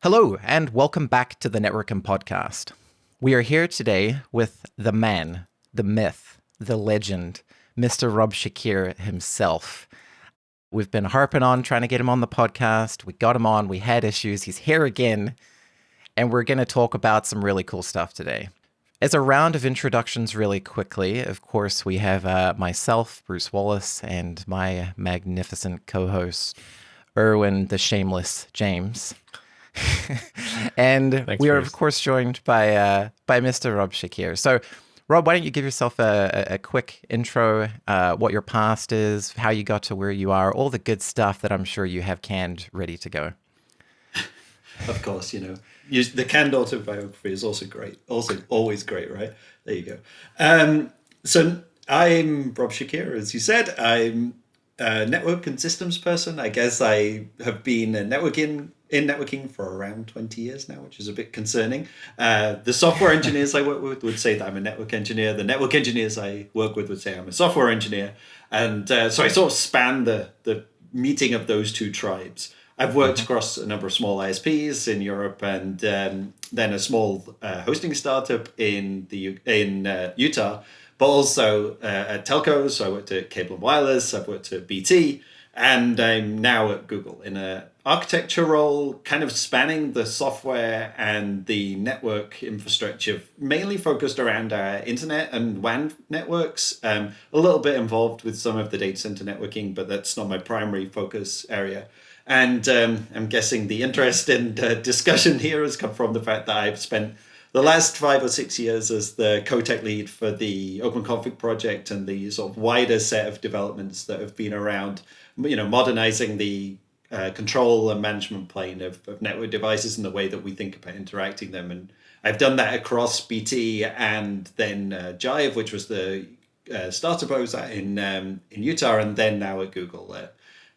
Hello, and welcome back to the Networking Podcast. We are here today with the man, the myth, the legend, Mr. Rob Shakir himself. We've been harping on trying to get him on the podcast. We got him on. We had issues. He's here again. And we're going to talk about some really cool stuff today. As a round of introductions really quickly, of course, we have myself, Bruce Wallace, and my magnificent co-host, Erwin the Shameless James. And Thanks, we are, Bruce. of course, joined by Mr. Rob Shakir. So, Rob, why don't you give yourself a quick intro, what your past is, how you got to where you are, all the good stuff that I'm sure you have canned, ready to go. Of course, the canned autobiography is also great. Also, always great, right? There you go. So I'm Rob Shakir, as you said. I'm a network and systems person. I guess I have been in networking for around 20 years now, which is a bit concerning. The software engineers I work with would say that I'm a network engineer. The network engineers I work with would say I'm a software engineer. And so I sort of span the meeting of those two tribes. I've worked across a number of small ISPs in Europe, and then a small hosting startup in Utah, but also at telcos. So I worked at Cable and Wireless, I've worked at BT, and I'm now at Google in an architecture role, kind of spanning the software and the network infrastructure, mainly focused around our internet and WAN networks. A little bit involved with some of the data center networking, but that's not my primary focus area. And I'm guessing the interest and discussion here has come from the fact that I've spent the last 5 or 6 years as the co-tech lead for the OpenConfig project and the sort of wider set of developments that have been around, modernizing the control and management plane of network devices and the way that we think about interacting them. And I've done that across BT and then Jive, which was the startup I was at in Utah, and then now at Google.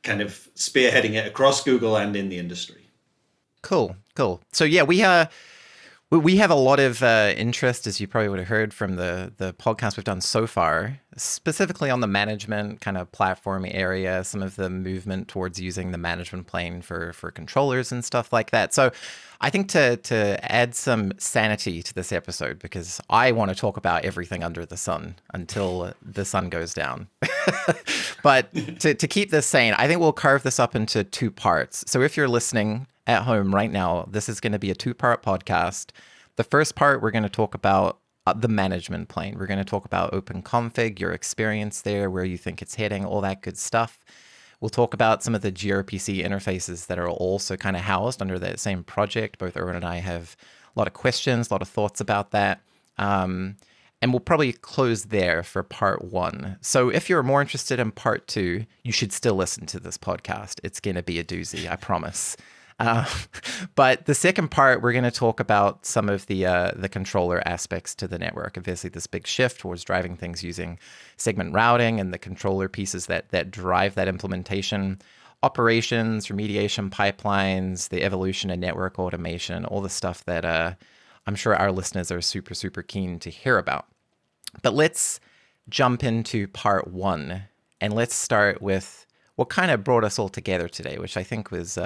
Kind of spearheading it across Google and in the industry. Cool. So yeah, we have a lot of interest, as you probably would have heard from the podcast we've done so far, specifically on the management kind of platform area, some of the movement towards using the management plane for controllers and stuff like that. So I think to add some sanity to this episode, because I want to talk about everything under the sun until the sun goes down. But to keep this sane, I think we'll carve this up into 2 parts. So if you're listening at home right now, this is going to be a 2-part podcast. The first part, we're going to talk about the management plane. We're going to talk about OpenConfig, your experience there, where you think it's heading, all that good stuff. We'll talk about some of the gRPC interfaces that are also kind of housed under that same project. Both Erwin and I have a lot of questions, a lot of thoughts about that. And we'll probably close there for part 1. So if you're more interested in part 2, you should still listen to this podcast. It's going to be a doozy, I promise. But the second part, we're going to talk about some of the controller aspects to the network. Obviously, this big shift towards driving things using segment routing and the controller pieces that drive that implementation, operations, remediation pipelines, the evolution of network automation, all the stuff that I'm sure our listeners are super, super keen to hear about. But let's jump into part 1, and let's start with what kind of brought us all together today, which I think was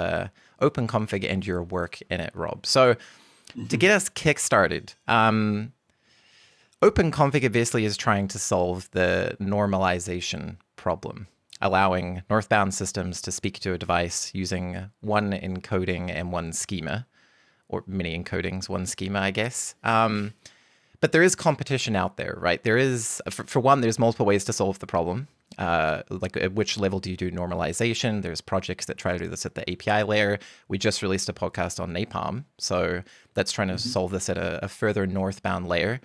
OpenConfig and your work in it, Rob. So to get us kickstarted, OpenConfig obviously is trying to solve the normalization problem, allowing northbound systems to speak to a device using one encoding and one schema, or many encodings, one schema, I guess. But there is competition out there, right? There is, for one, there's multiple ways to solve the problem. Like at which level do you do normalization? There's projects that try to do this at the API layer. We just released a podcast on Napalm, so that's trying to solve this at a further northbound layer.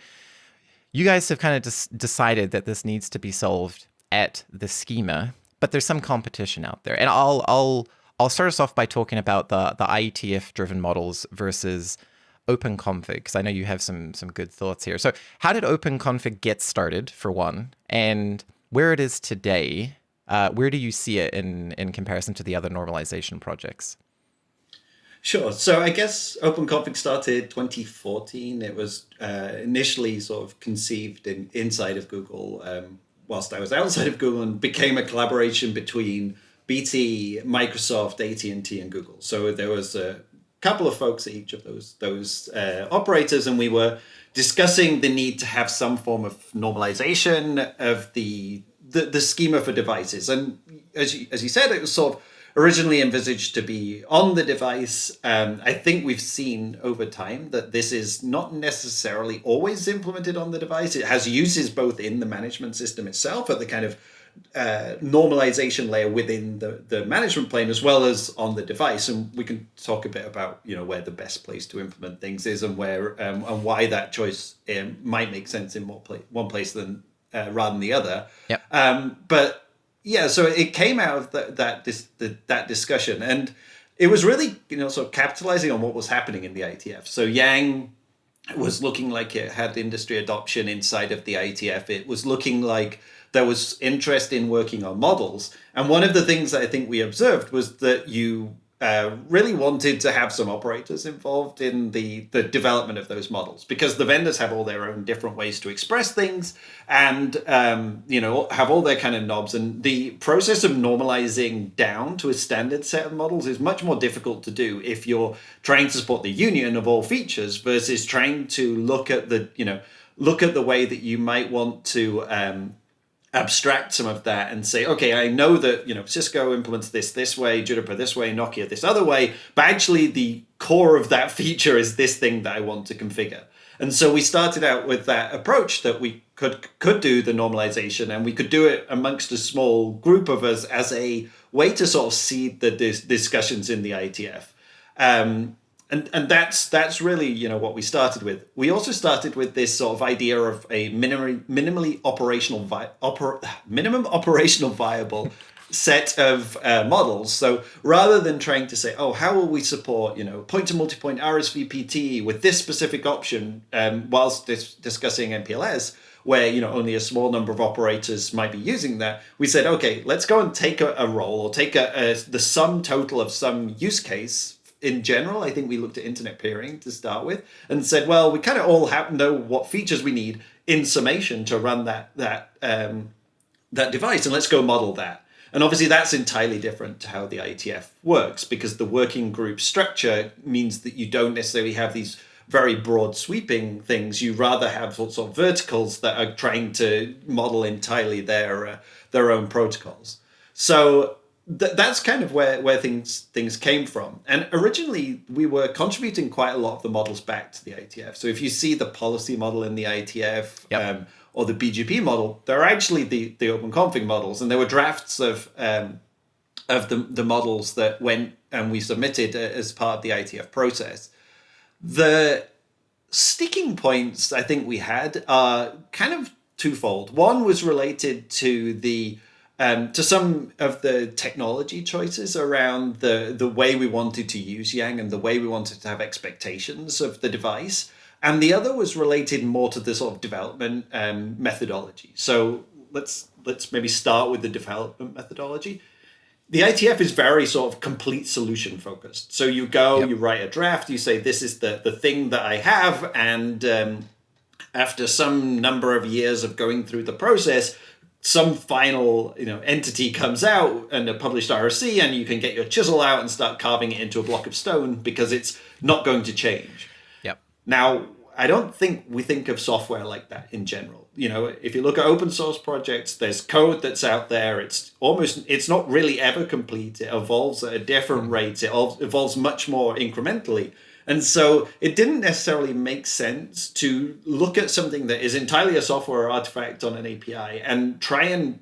You guys have kind of decided that this needs to be solved at the schema, but there's some competition out there. And I'll start us off by talking about the IETF driven models versus OpenConfig, because I know you have some good thoughts here. So how did OpenConfig get started, for one, and where it is today, where do you see it in comparison to the other normalization projects? Sure. So I guess OpenConfig started 2014. It was initially sort of conceived inside of Google whilst I was outside of Google, and became a collaboration between BT, Microsoft, AT&T, and Google. So there was couple of folks at each of those operators, and we were discussing the need to have some form of normalization of the schema for devices. And as you said, it was sort of originally envisaged to be on the device. I think we've seen over time that this is not necessarily always implemented on the device. It has uses both in the management system itself at the kind of normalization layer within the management plane, as well as on the device. And we can talk a bit about where the best place to implement things is, and where and why that choice might make sense in one place than rather than the other. Yep. But yeah, so it came out of that discussion, and it was really sort of capitalizing on what was happening in the IETF. So Yang was looking like it had industry adoption inside of the IETF. It was looking like there was interest in working on models. And one of the things that I think we observed was that you really wanted to have some operators involved in the development of those models, because the vendors have all their own different ways to express things, and have all their kind of knobs. And the process of normalizing down to a standard set of models is much more difficult to do if you're trying to support the union of all features versus trying to look at the way that you might want to abstract some of that and say, okay, I know that Cisco implements this way, Juniper this way, Nokia this other way, but actually the core of that feature is this thing that I want to configure. And so we started out with that approach that we could do the normalization, and we could do it amongst a small group of us as a way to sort of seed the discussions in the IETF. And that's really what we started with. We also started with this sort of idea of a minimum operational viable set of models. So rather than trying to say, oh, how will we support point to multipoint RSVPT with this specific option whilst discussing MPLS, where only a small number of operators might be using that, we said, okay, let's go and take a role, or take the sum total of some use case. In general, I think we looked at internet peering to start with and said, well, we kind of all know what features we need in summation to run that device, and let's go model that. And obviously that's entirely different to how the IETF works, because the working group structure means that you don't necessarily have these very broad sweeping things. You rather have sort of verticals that are trying to model entirely their own protocols. So that's kind of where things came from. And originally, we were contributing quite a lot of the models back to the IETF. So if you see the policy model in the IETF, yep, or the BGP model, they're actually the OpenConfig models. And there were drafts of the models that went and we submitted as part of the IETF process. The sticking points I think we had are kind of twofold. One was related to to some of the technology choices around the way we wanted to use Yang and the way we wanted to have expectations of the device. And the other was related more to the sort of development methodology. So let's maybe start with the development methodology. The IETF is very sort of complete solution focused. So you go, yep, you write a draft, you say, this is the thing that I have. And after some number of years of going through the process, some final entity comes out and a published RFC, and you can get your chisel out and start carving it into a block of stone, because it's not going to change. Yep. Now, I don't think we think of software like that in general. If you look at open source projects, there's code that's out there. It's not really ever complete. It evolves at a different rate. It evolves much more incrementally. And so it didn't necessarily make sense to look at something that is entirely a software artifact on an API and try and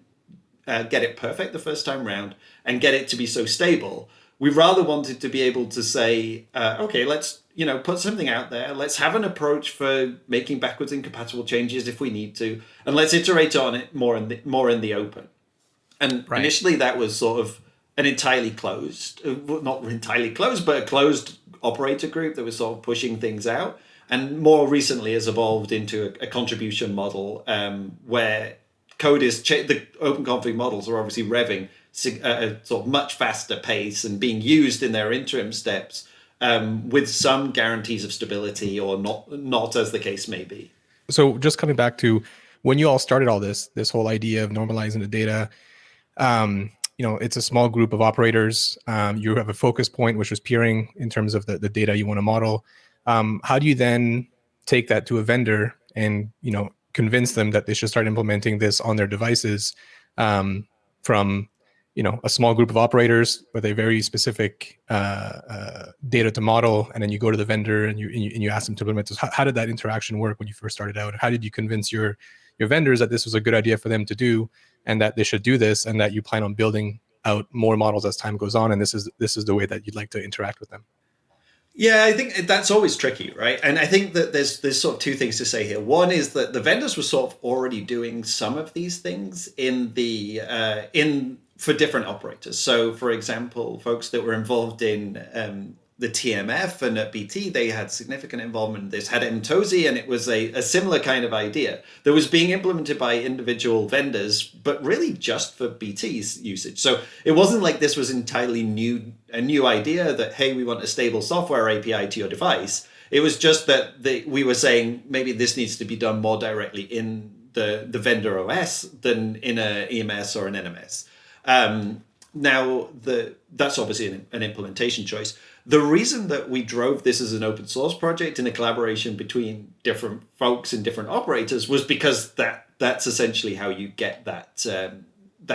get it perfect the first time round and get it to be so stable. We rather wanted to be able to say, okay, let's put something out there. Let's have an approach for making backwards incompatible changes if we need to, and let's iterate on it more in the open. And right, initially that was sort of an entirely closed, not entirely closed, but a closed operator group that was sort of pushing things out, and more recently has evolved into a contribution model where code is the OpenConfig models are obviously revving at a sort of much faster pace and being used in their interim steps with some guarantees of stability, or not as the case may be. So just coming back to when you all started all this whole idea of normalizing the data, it's a small group of operators. You have a focus point, which was peering in terms of the data you want to model. How do you then take that to a vendor and convince them that they should start implementing this on their devices, from a small group of operators with a very specific data to model, and then you go to the vendor and you ask them to implement this? How did that interaction work when you first started out? How did you convince your vendors that this was a good idea for them to do, and that they should do this, and that you plan on building out more models as time goes on, and this is the way that you'd like to interact with them? Yeah, I think that's always tricky, right? And I think that there's sort of two things to say here. One is that the vendors were sort of already doing some of these things for different operators. So, for example, folks that were involved in the TMF and at BT, they had significant involvement in this, had mTOSI, and it was a similar kind of idea that was being implemented by individual vendors, but really just for BT's usage. So it wasn't like this was entirely a new idea that, hey, we want a stable software API to your device. It was just that we were saying maybe this needs to be done more directly in the vendor OS than in a EMS or an NMS. Now, that's obviously an implementation choice. The reason that we drove this as an open source project in a collaboration between different folks and different operators was because that's essentially how you get that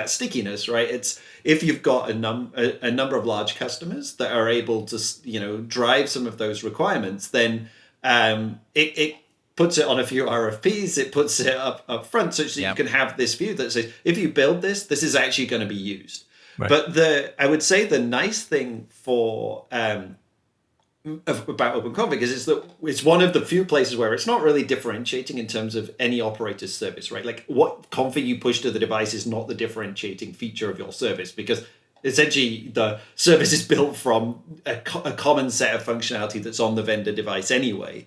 stickiness, right? It's if you've got a number of large customers that are able to drive some of those requirements, then it puts it on a few RFPs, it puts it up front, so you can have this view that says, if you build this is actually going to be used. Right. But I would say the nice thing about OpenConfig is that it's one of the few places where it's not really differentiating in terms of any operator's service, right? Like what config you push to the device is not the differentiating feature of your service, because essentially the service is built from a common set of functionality that's on the vendor device anyway.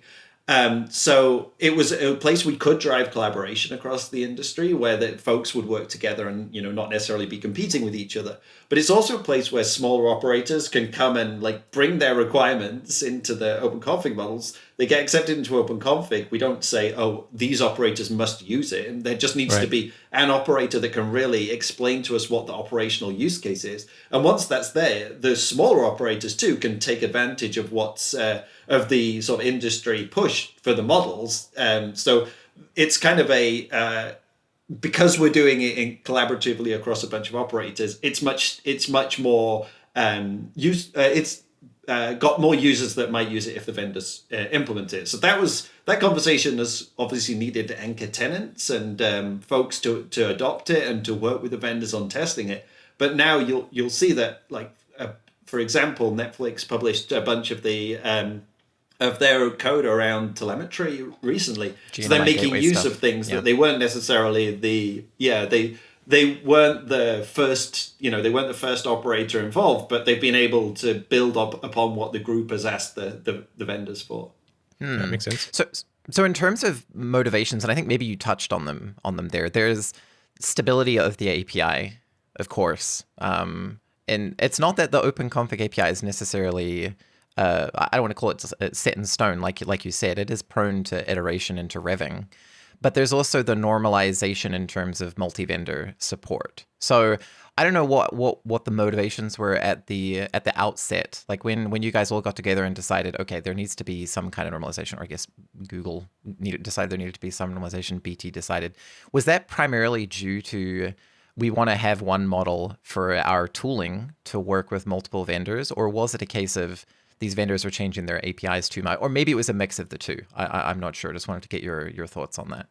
So it was a place we could drive collaboration across the industry where the folks would work together and, not necessarily be competing with each other. But it's also a place where smaller operators can come and bring their requirements into the OpenConfig models. They get accepted into OpenConfig. We don't say, oh, these operators must use it. And there just needs to be an operator that can really explain to us what the operational use case is. And once that's there, the smaller operators too can take advantage of what's of the sort of industry push for the models. So it's kind of because we're doing it collaboratively across a bunch of operators, it's much more it's got more users that might use it if the vendors implement it. So that conversation has obviously needed anchor tenants and folks to adopt it and to work with the vendors on testing it. But now you'll see that, for example, Netflix published a bunch of their code around telemetry recently. gNMI, so they're making use stuff. Of things that they weren't necessarily they weren't the first, they weren't the first operator involved, but they've been able to build up upon what the group has asked the vendors for. That makes sense. So in terms of motivations, and I think maybe you touched on them there, there's stability of the API, of course. And it's not that the OpenConfig API is necessarily I don't want to call it set in stone, like you said. It is prone to iteration and to revving, but there's also the normalization in terms of multi-vendor support. So I don't know what the motivations were at the outset, like when you guys all got together and decided, okay, there needs to be some kind of normalization, or I guess Google decided there needed to be some normalization. BT decided. Was that primarily due to we want to have one model for our tooling to work with multiple vendors, or was it a case of these vendors are changing their APIs too much, or maybe it was a mix of the two? I'm not sure. Just wanted to get your thoughts on that.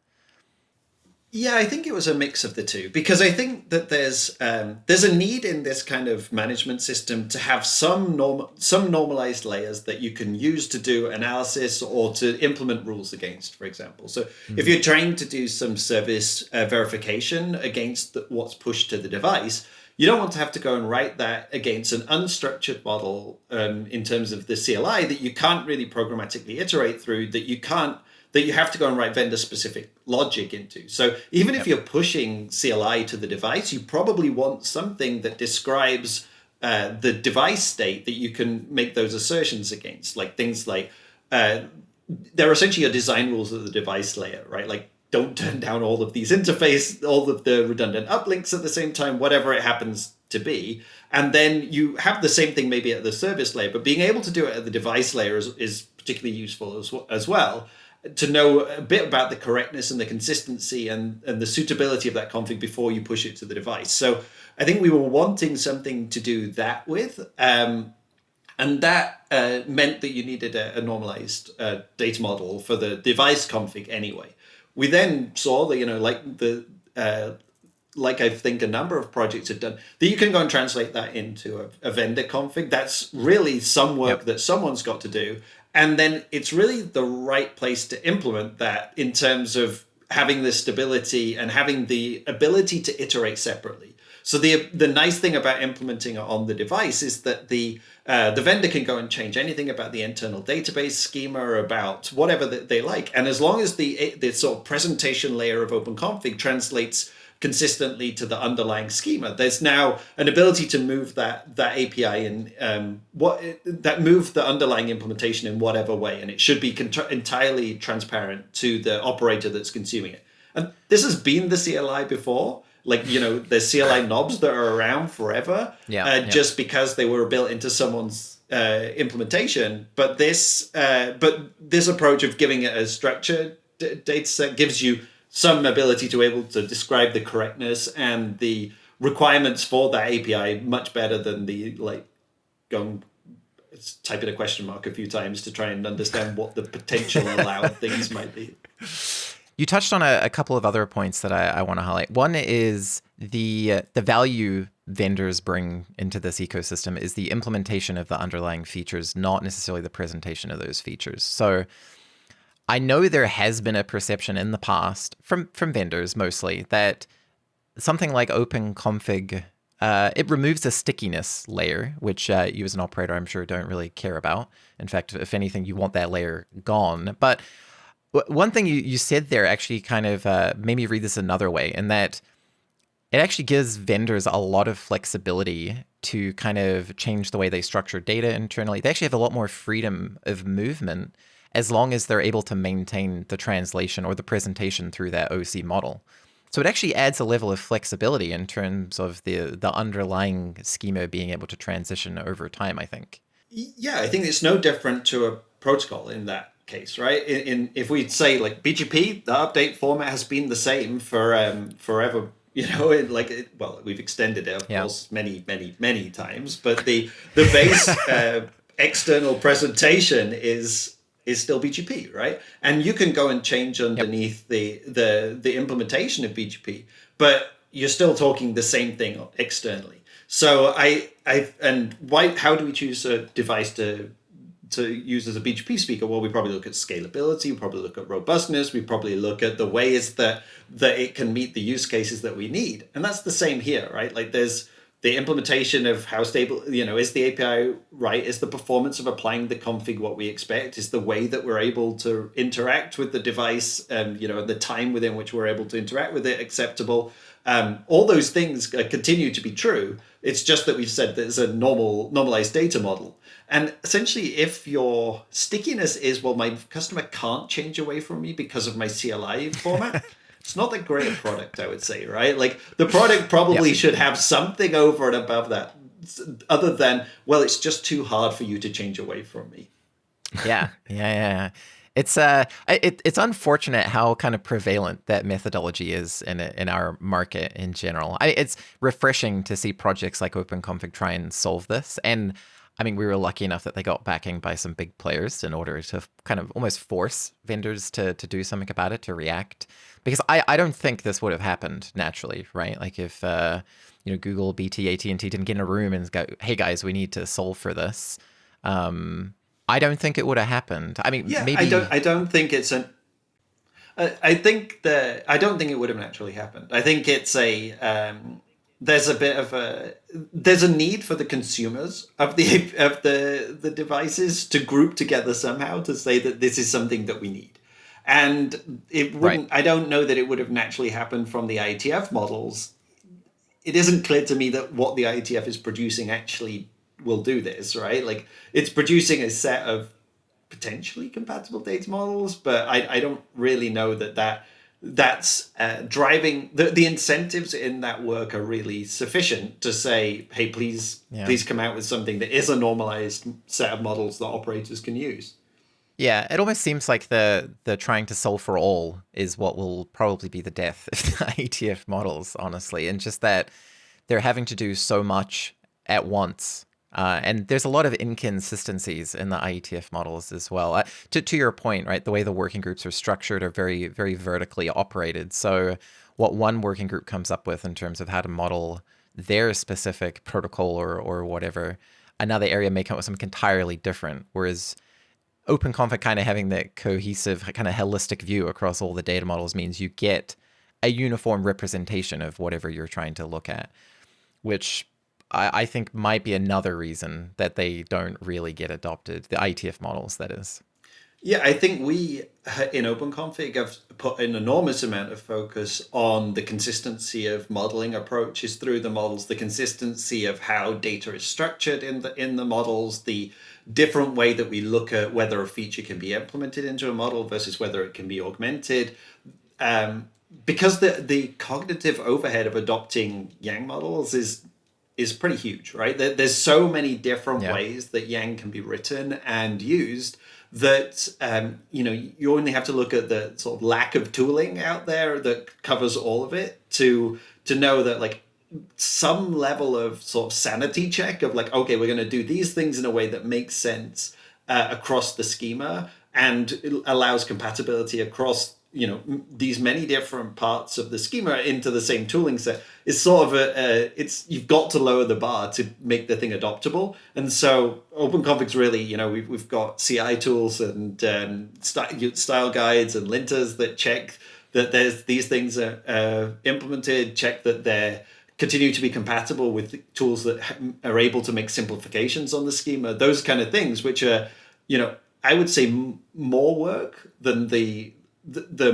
Yeah, I think it was a mix of the two, because I think that there's a need in this kind of management system to have some normalized layers that you can use to do analysis or to implement rules against, for example. So if you're trying to do some service verification against what's pushed to the device, you don't want to have to go and write that against an unstructured model in terms of the CLI that you can't really programmatically iterate through, that you have to go and write vendor-specific logic into. So even if you're pushing CLI to the device, you probably want something that describes the device state that you can make those assertions against, like things like they're essentially your design rules of the device layer, right? Like, don't turn down all of these all of the redundant uplinks at the same time, whatever it happens to be. And then you have the same thing maybe at the service layer, but being able to do it at the device layer is particularly useful as well, to know a bit about the correctness and the consistency and the suitability of that config before you push it to the device. So I think we were wanting something to do that with. And that meant that you needed a normalized data model for the device config anyway. We then saw that, like I think a number of projects have done, that you can go and translate that into a vendor config. That's really some work that someone's got to do. And then it's really the right place to implement that in terms of having the stability and having the ability to iterate separately. So the nice thing about implementing it on the device is that the vendor can go and change anything about the internal database schema or about whatever they like. And as long as the sort of presentation layer of OpenConfig translates consistently to the underlying schema, there's now an ability to move that API and move the underlying implementation in whatever way, and it should be entirely transparent to the operator that's consuming it. And this has been the CLI before. There's CLI knobs that are around forever, just because they were built into someone's implementation. But this approach of giving it a structured data set gives you some ability to able to describe the correctness and the requirements for that API much better than going type in a question mark a few times to try and understand what the potential allowed things might be. You touched on a couple of other points that I want to highlight. One is the value vendors bring into this ecosystem is the implementation of the underlying features, not necessarily the presentation of those features. So I know there has been a perception in the past from vendors mostly that something like OpenConfig, it removes a stickiness layer, which you as an operator, I'm sure, don't really care about. In fact, if anything, you want that layer gone. But one thing you said there actually kind of made me read this another way, in that it actually gives vendors a lot of flexibility to kind of change the way they structure data internally. They actually have a lot more freedom of movement as long as they're able to maintain the translation or the presentation through that OC model. So it actually adds a level of flexibility in terms of the underlying schema being able to transition over time, I think. Yeah, I think it's no different to a protocol in that case, right? If we say like BGP, the update format has been the same for forever. We've extended it, of course, many times, but the base external presentation is still BGP, right? And you can go and change underneath the implementation of BGP, but you're still talking the same thing externally. So how do we choose a device to use as a BGP speaker? Well, we probably look at scalability, we probably look at robustness, we probably look at the ways that it can meet the use cases that we need. And that's the same here, right? Like there's the implementation of how stable, is the API right? Is the performance of applying the config what we expect? Is the way that we're able to interact with the device, the time within which we're able to interact with it acceptable? All those things continue to be true. It's just that we've said there's a normalized data model. And essentially, if your stickiness is, well, my customer can't change away from me because of my CLI format, it's not that great a product, I would say, right? Like the product probably should have something over and above that, other than, well, it's just too hard for you to change away from me. Yeah. It's it's unfortunate how kind of prevalent that methodology is in our market in general. It's refreshing to see projects like OpenConfig try and solve this. And I mean, we were lucky enough that they got backing by some big players in order to kind of almost force vendors to do something about it, to react. Because I don't think this would have happened naturally, right? Like if Google, BT, AT&T didn't get in a room and go, hey guys, we need to solve for this. I don't think it would have happened. I mean, maybe I don't think it's an. I don't think it would have naturally happened. I think it's there's a need for the consumers of the devices to group together somehow to say that this is something that we need. And it wouldn't. Right. I don't know that it would have naturally happened from the IETF models. It isn't clear to me that what the IETF is producing actually will do this, right? Like it's producing a set of potentially compatible data models, but I don't really know that that's driving the incentives in that work are really sufficient to say, hey, please come out with something that is a normalized set of models that operators can use. Yeah, it almost seems like the trying to solve for all is what will probably be the death of the IETF models, honestly, and just that they're having to do so much at once. And there's a lot of inconsistencies in the IETF models as well. To your point, right, the way the working groups are structured are very, very vertically operated. So what one working group comes up with in terms of how to model their specific protocol or whatever, another area may come up with something entirely different. Whereas OpenConfig kind of having that cohesive, kind of holistic view across all the data models means you get a uniform representation of whatever you're trying to look at, which I think might be another reason that they don't really get adopted, the IETF models, that is. Yeah, I think we in OpenConfig have put an enormous amount of focus on the consistency of modeling approaches through the models, the consistency of how data is structured in the models, the different way that we look at whether a feature can be implemented into a model versus whether it can be augmented. Because the cognitive overhead of adopting Yang models is pretty huge, right? There's so many different ways that Yang can be written and used that you only have to look at the sort of lack of tooling out there that covers all of it to know that like some level of sort of sanity check of like, okay, we're going to do these things in a way that makes sense across the schema and it allows compatibility across these many different parts of the schema into the same tooling set. It's sort of you've got to lower the bar to make the thing adoptable. And so OpenConfig's really, we've got CI tools and style guides and linters that check that these things are implemented, check that they're continue to be compatible with tools that are able to make simplifications on the schema, those kind of things, which are, I would say more work than the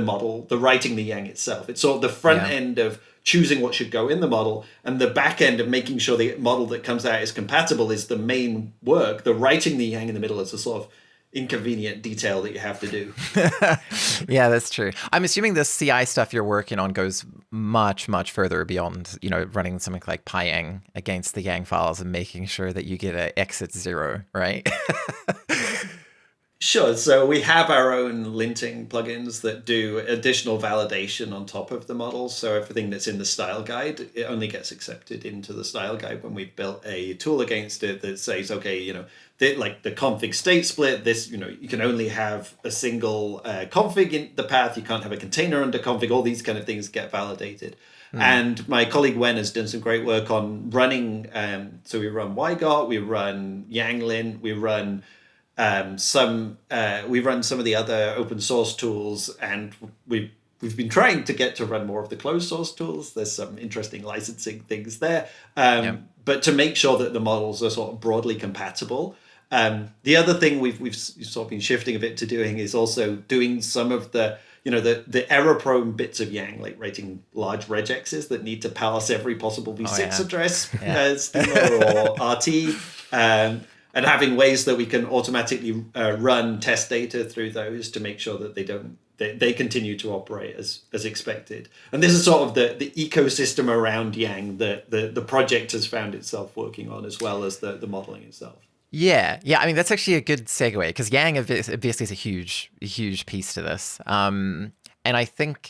model, the writing the Yang itself. It's sort of the front end of choosing what should go in the model, and the back end of making sure the model that comes out is compatible is the main work. The writing the Yang in the middle is a sort of inconvenient detail that you have to do. Yeah, that's true. I'm assuming the CI stuff you're working on goes much, much further beyond, running something like PyYang against the Yang files and making sure that you get a exit 0, right? Sure. So we have our own linting plugins that do additional validation on top of the model. So everything that's in the style guide, it only gets accepted into the style guide when we've built a tool against it that says, okay, like the config state split, this, you can only have a single config in the path. You can't have a container under config. All these kind of things get validated. And my colleague Wen has done some great work on running. So we run YGOT, we run YangLint, we run some of the other open source tools, and we've been trying to get to run more of the closed source tools. There's some interesting licensing things there, but to make sure that the models are sort of broadly compatible. The other thing we've sort of been shifting a bit to doing is also doing some of the the error prone bits of Yang, like writing large regexes that need to parse every possible v6 address schema or RT. And having ways that we can automatically run test data through those to make sure that they continue to operate as expected. And this is sort of the ecosystem around Yang that the project has found itself working on, as well as the modeling itself. Yeah. I mean, that's actually a good segue, because Yang obviously is a huge piece to this. And I think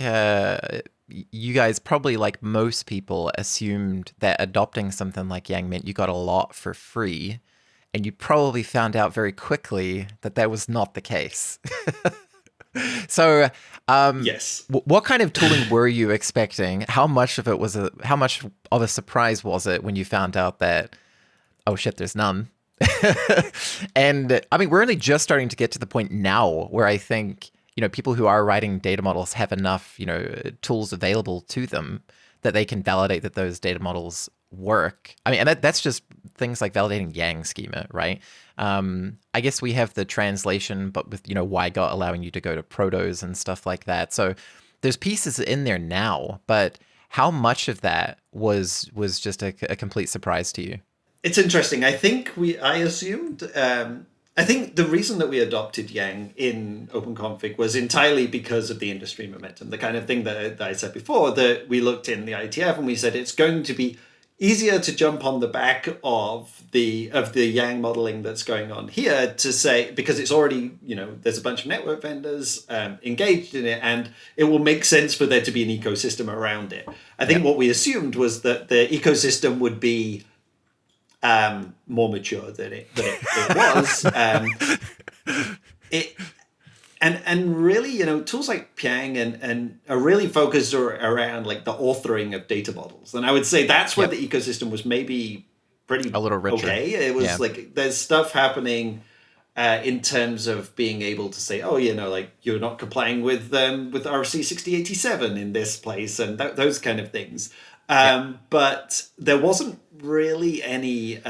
you guys probably, like most people, assumed that adopting something like Yang meant you got a lot for free. And you probably found out very quickly that that was not the case. So, yes. What kind of tooling were you expecting? How much of a surprise was it when you found out that, oh shit, there's none? And I mean, we're only just starting to get to the point now where I think, people who are writing data models have enough, tools available to them that they can validate that those data models work. I mean, and that's just things like validating Yang schema, right? I guess we have the translation, but with, YGOT allowing you to go to protos and stuff like that. So there's pieces in there now, but how much of that was just a complete surprise to you? It's interesting. I think I assumed I think the reason that we adopted Yang in OpenConfig was entirely because of the industry momentum, the kind of thing that I said before, that we looked in the IETF and we said it's going to be easier to jump on the back of the Yang modeling that's going on here to say, because it's already, there's a bunch of network vendors engaged in it, and it will make sense for there to be an ecosystem around it. I think what we assumed was that the ecosystem would be more mature than it was. And really, tools like Pyang and are really focused around like the authoring of data models. And I would say that's where the ecosystem was maybe pretty a little richer. Okay. It was like there's stuff happening in terms of being able to say, oh, like you're not complying with RFC 6087 in this place and those kind of things. But there wasn't really any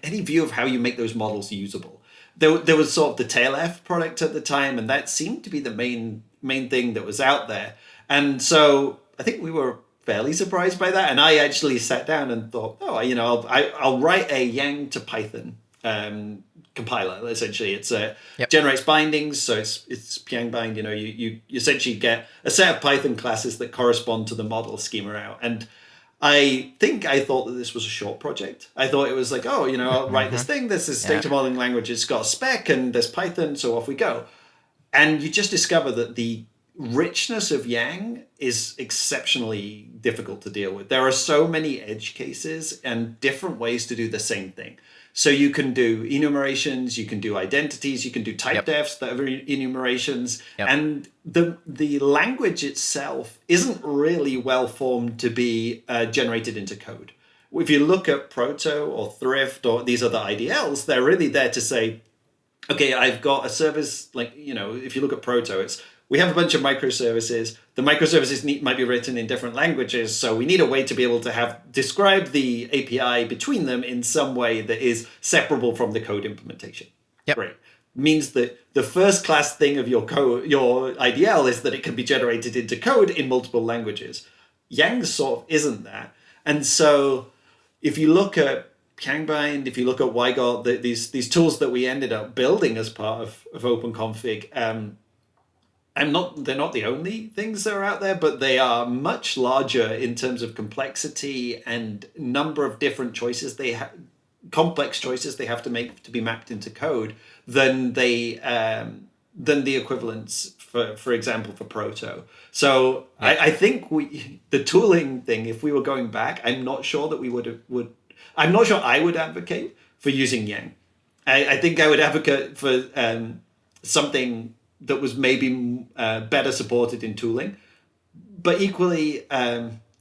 view of how you make those models usable. There was sort of the TailF product at the time, and that seemed to be the main thing that was out there. And so I think we were fairly surprised by that. And I actually sat down and thought, I'll write a Yang to Python compiler. Essentially, it's generates bindings, so it's Pyang bind. You essentially get a set of Python classes that correspond to the model schema out. And I thought that this was a short project. I thought it was like, I'll write this thing. This is data modeling language. It's got a spec and there's Python, so off we go. And you just discover that the richness of Yang is exceptionally difficult to deal with. There are so many edge cases and different ways to do the same thing. So you can do enumerations, you can do identities, you can do type defs that are enumerations, and the language itself isn't really well formed to be generated into code. If you look at Proto or Thrift or these other IDLs, they're really there to say, okay, I've got a service like, if you look at Proto, we have a bunch of microservices. The microservices might be written in different languages, so we need a way to be able to describe the API between them in some way that is separable from the code implementation. Great. Means that the first class thing of your IDL is that it can be generated into code in multiple languages. Yang sort of isn't that. And so if you look at PyangBind, if you look at YGOT, these tools that we ended up building as part of OpenConfig, they're not the only things that are out there, but they are much larger in terms of complexity and number of different choices complex choices they have to make to be mapped into code than the equivalents for example for Proto. So I think the tooling thing, if we were going back, I'm not sure that I'm not sure I would advocate for using Yang. I think I would advocate for something that was maybe better supported in tooling, but equally,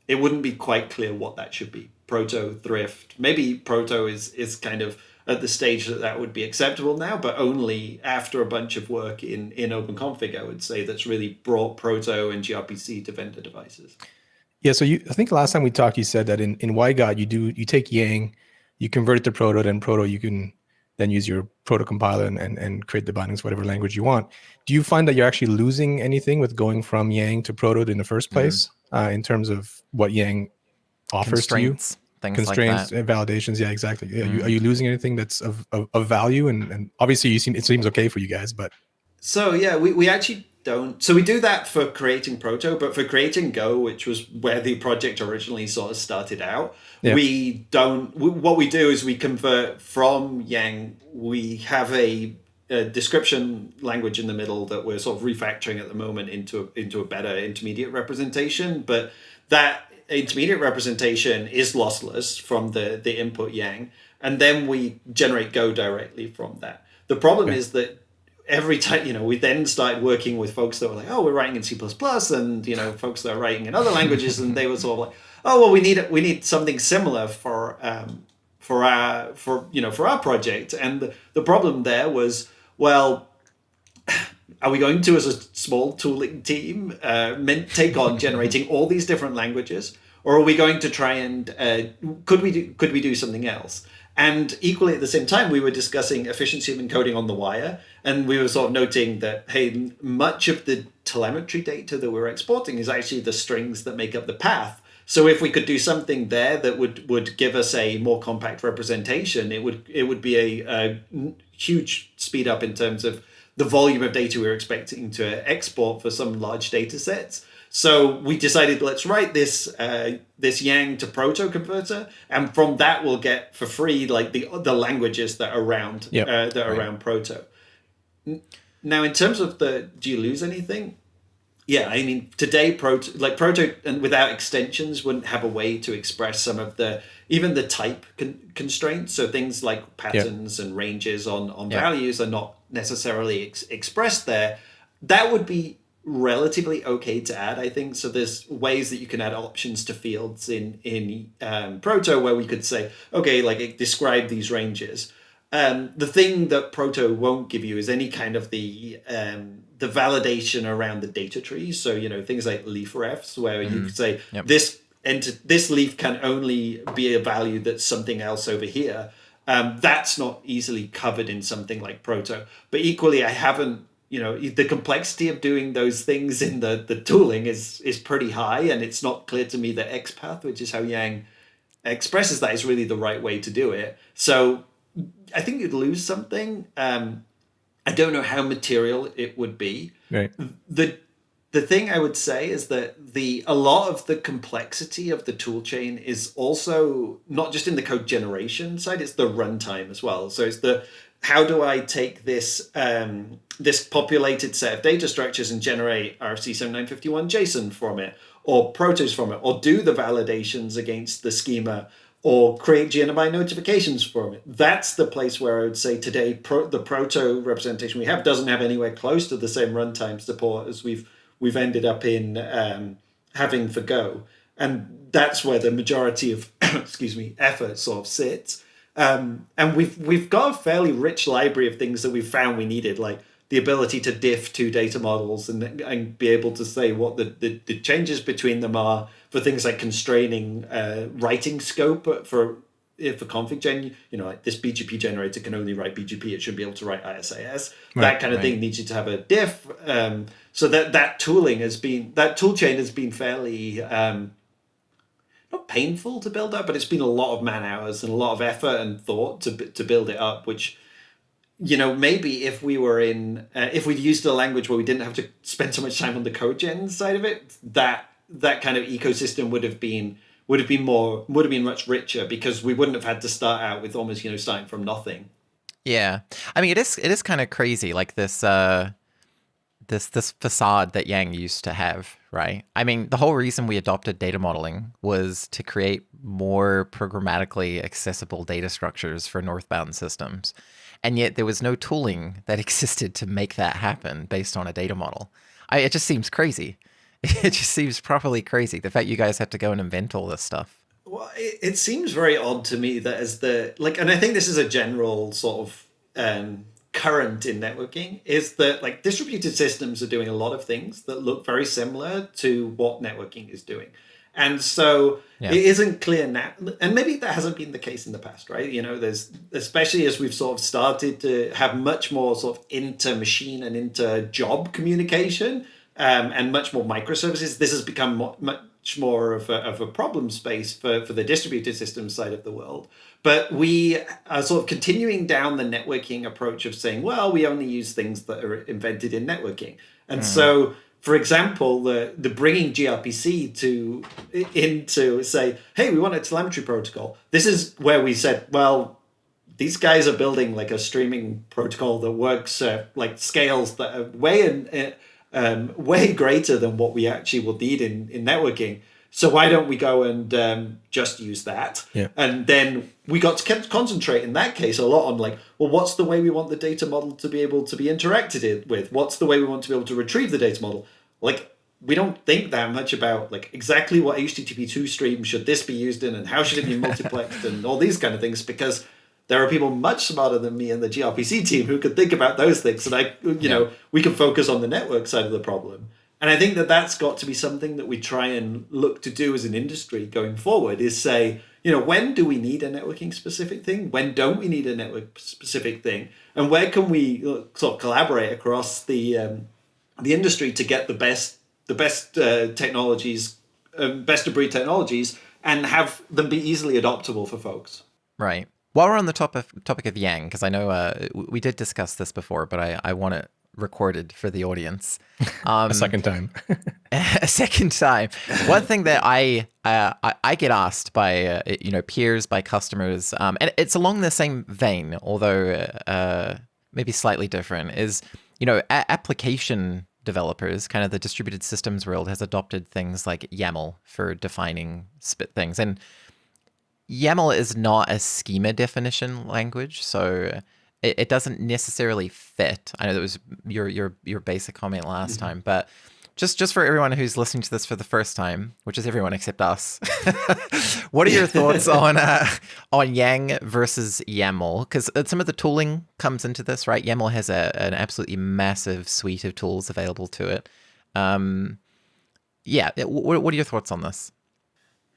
it wouldn't be quite clear what that should be. Proto, Thrift, maybe Proto is kind of at the stage that would be acceptable now, but only after a bunch of work in OpenConfig, I would say, that's really brought Proto and gRPC to vendor devices. Yeah, so I think last time we talked, you said that in YGOT, you take Yang, you convert it to Proto, then Proto you can then use your Proto compiler and create the bindings, whatever language you want. Do you find that you're actually losing anything with going from Yang to Proto in the first place in terms of what Yang offers to you? Constraints, like validations, yeah, exactly. Yeah, are you losing anything that's of value? And obviously, it seems okay for you guys, but so yeah, we actually don't. So we do that for creating Proto, but for creating Go, which was where the project originally sort of started out, we don't. What we do is we convert from Yang. We have a description language in the middle that we're sort of refactoring at the moment into a better intermediate representation, but that intermediate representation is lossless from the input Yang, and then we generate Go directly from that. The problem is that every time, we then started working with folks that were like, oh, we're writing in C++, and folks that are writing in other languages, and they were sort of like, oh, well, we need something similar for our project. And the problem there was, well, are we going to, as a small tooling team, take on generating all these different languages, or are we going to try and could we do something else? And equally at the same time, we were discussing efficiency of encoding on the wire, and we were sort of noting that, hey, much of the telemetry data that we're exporting is actually the strings that make up the path. So if we could do something there that would give us a more compact representation, it would be a huge speed up in terms of the volume of data we were expecting to export for some large data sets. So we decided, let's write this Yang to proto converter, and from that we'll get for free like the languages that are around around proto. Now, in terms of do you lose anything? Yeah, I mean, today proto and without extensions wouldn't have a way to express some of even the type constraints. So things like patterns and ranges on values are not necessarily expressed there. That would be relatively okay to add, I think. So there's ways that you can add options to fields in proto where we could say, okay, like describe these ranges. The thing that proto won't give you is any kind of the validation around the data trees. So, things like leaf refs, where you could say this leaf can only be a value that's something else over here. That's not easily covered in something like proto. But equally, I haven't, the complexity of doing those things in the tooling is pretty high, and it's not clear to me that XPath, which is how Yang expresses that, is really the right way to do it. So I think you'd lose something. I don't know how material it would be. Right. The thing I would say is that a lot of the complexity of the toolchain is also not just in the code generation side, it's the runtime as well. So it's how do I take this populated set of data structures and generate RFC 7951 JSON from it, or protos from it, or do the validations against the schema, or create gNMI notifications from it. That's the place where I would say today the proto representation we have doesn't have anywhere close to the same runtime support as we've ended up in having for Go. And that's where the majority of effort sort of sits. And we've got a fairly rich library of things that we've found we needed, like the ability to diff two data models and be able to say what the changes between them are for things like constraining writing scope for config gen. Like this BGP generator can only write BGP, it should be able to write ISAS. That kind of thing needs you to have a diff. So that toolchain has been fairly not painful to build up, but it's been a lot of man hours and a lot of effort and thought to build it up, which maybe if we were if we'd used a language where we didn't have to spend so much time on the code gen side of it, that kind of ecosystem would have been much richer, because we wouldn't have had to start out with almost starting from nothing. Yeah, I mean it is kind of crazy, like this this facade that Yang used to have, right? I mean, the whole reason we adopted data modeling was to create more programmatically accessible data structures for northbound systems. And yet there was no tooling that existed to make that happen based on a data model. It just seems crazy. It just seems properly crazy, the fact you guys had to go and invent all this stuff. Well, it seems very odd to me that and I think this is a general sort of current in networking, is that distributed systems are doing a lot of things that look very similar to what networking is doing. And so it isn't clear now, and maybe that hasn't been the case in the past, right? There's, especially as we've sort of started to have much more sort of inter-machine and inter-job communication, and much more microservices, this has become much more of a problem space for the distributed systems side of the world. But we are sort of continuing down the networking approach of saying, well, we only use things that are invented in networking. And so, for example, the bringing gRPC into say, hey, we want a telemetry protocol. This is where we said, well, these guys are building like a streaming protocol that works like scales that are way greater than what we actually will need in networking. So why don't we go and just use that? Yeah. And then we got to concentrate in that case a lot on well, what's the way we want the data model to be able to be interacted with? What's the way we want to be able to retrieve the data model? We don't think that much about exactly what HTTP2 stream should this be used in, and how should it be multiplexed, and all these kind of things, because there are people much smarter than me and the gRPC team who could think about those things, and we can focus on the network side of the problem. And I think that's got to be something that we try and look to do as an industry going forward, is say, when do we need a networking specific thing? When don't we need a network specific thing? And where can we sort of collaborate across the industry to get the best technologies best of breed technologies and have them be easily adoptable for folks. Right. While we're on the topic of Yang, because I know we did discuss this before, but I want it recorded for the audience. A second time. A second time. One thing that I get asked by peers, by customers, and it's along the same vein, although maybe slightly different, is application developers, kind of the distributed systems world, has adopted things like YAML for defining things, and YAML is not a schema definition language, so it doesn't necessarily fit. I know that was your basic comment last time, but just for everyone who's listening to this for the first time, which is everyone except us, what are your thoughts on Yang versus YAML? Because some of the tooling comes into this, right? YAML has an absolutely massive suite of tools available to it. What are your thoughts on this?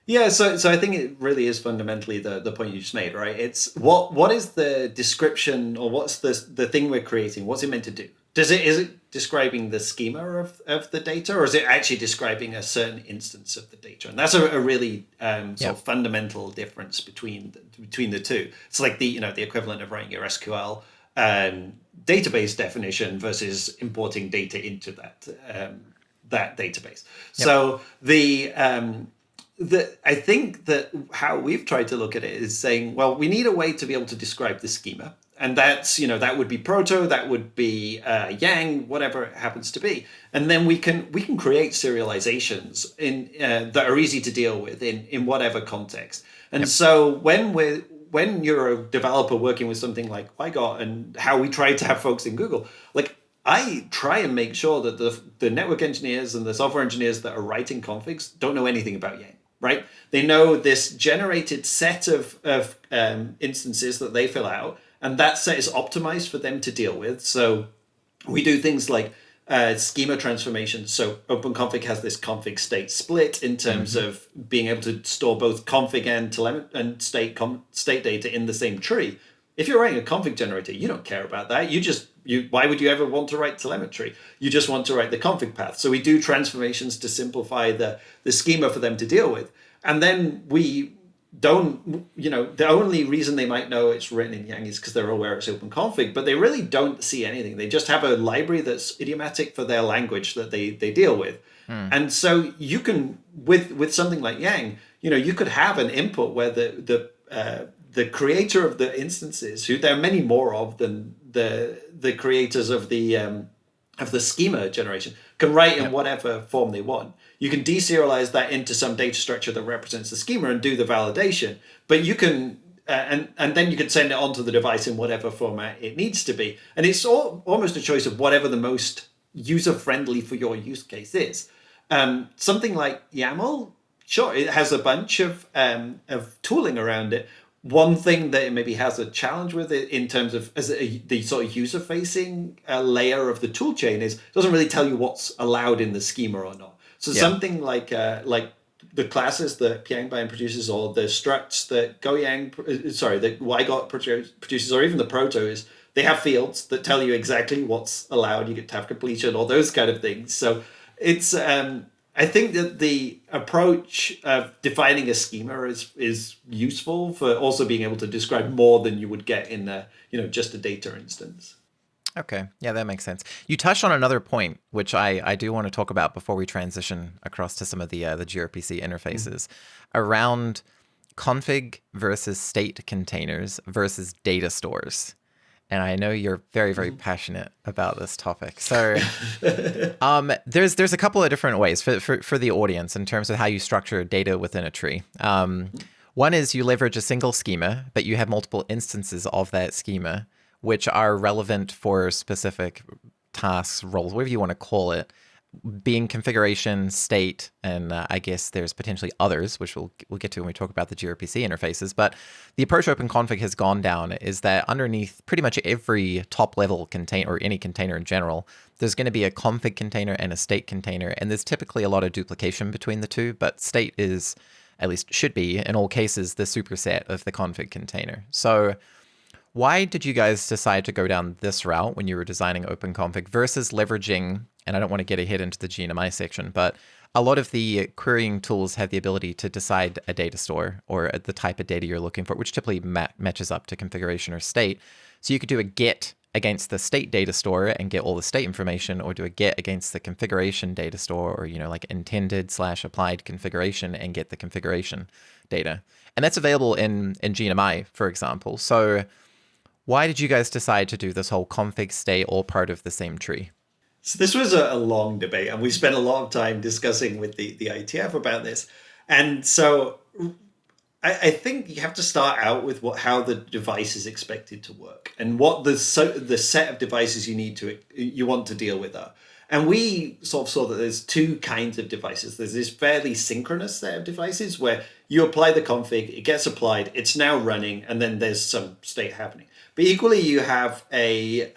Yeah, so I think it really is fundamentally the point you just made, right? It's what is the description, or what's the thing we're creating? What's it meant to do? Is it describing the schema of the data, or is it actually describing a certain instance of the data? And that's a really sort of fundamental difference between the two. It's like the equivalent of writing your SQL database definition versus importing data into that database. Yep. So I think that how we've tried to look at it is saying, well, we need a way to be able to describe the schema. And that's, that would be Proto, that would be Yang, whatever it happens to be. And then we can create serializations that are easy to deal with in whatever context. And so when you're a developer working with something like YGOT, and how we try to have folks in Google, like I try and make sure that the network engineers and the software engineers that are writing configs don't know anything about Yang. Right? They know this generated set of instances that they fill out, and that set is optimized for them to deal with. So we do things like schema transformations. So OpenConfig has this config state split in terms of being able to store both config and state data in the same tree. If you're writing a config generator, you don't care about that. Why would you ever want to write telemetry? You just want to write the config path. So we do transformations to simplify the schema for them to deal with. And then we don't, the only reason they might know it's written in Yang is because they're aware it's OpenConfig, but they really don't see anything. They just have a library that's idiomatic for their language that they deal with. And so you can, with something like Yang, you could have an input where the creator of the instances, who there are many more of than the creators of the schema generation, can write in whatever form they want. You can deserialize that into some data structure that represents the schema and do the validation. But you can, and then you can send it onto the device in whatever format it needs to be. And it's almost a choice of whatever the most user-friendly for your use case is. Something like YAML, sure, it has a bunch of tooling around it. One thing that it maybe has a challenge with it in terms of the sort of user-facing layer of the tool chain is it doesn't really tell you what's allowed in the schema or not. So something like the classes that Pyongyang produces, or the structs that that YGOT produces, or even the Protos, they have fields that tell you exactly what's allowed. You get tab completion, or those kind of things. So it's I think that the approach of defining a schema is useful for also being able to describe more than you would get in just a data instance. Okay, yeah, that makes sense. You touched on another point, which I do want to talk about before we transition across to some of the gRPC interfaces, around config versus state containers versus data stores. And I know you're very, very passionate about this topic. So there's a couple of different ways for the audience in terms of how you structure data within a tree. One is you leverage a single schema, but you have multiple instances of that schema, which are relevant for specific tasks, roles, whatever you want to call it, being configuration, state, and I guess there's potentially others, which we'll get to when we talk about the gRPC interfaces. But the approach OpenConfig has gone down is that underneath pretty much every top-level container, or any container in general, there's going to be a config container and a state container, and there's typically a lot of duplication between the two, but state is, at least should be, in all cases, the superset of the config container. So why did you guys decide to go down this route when you were designing OpenConfig versus leveraging, and I don't want to get ahead into the gNMI section, but a lot of the querying tools have the ability to decide a data store or the type of data you're looking for, which typically matches up to configuration or state. So you could do a get against the state data store and get all the state information, or do a get against the configuration data store, or, like intended/applied configuration and get the configuration data. And that's available in gNMI, for example. So why did you guys decide to do this whole config stay all part of the same tree? So this was a long debate, and we spent a lot of time discussing with the IETF about this. And so I think you have to start out with how the device is expected to work and what the set of devices you want to deal with are. And we sort of saw that there's two kinds of devices. There's this fairly synchronous set of devices where you apply the config, it gets applied, it's now running, and then there's some state happening. But equally, you have a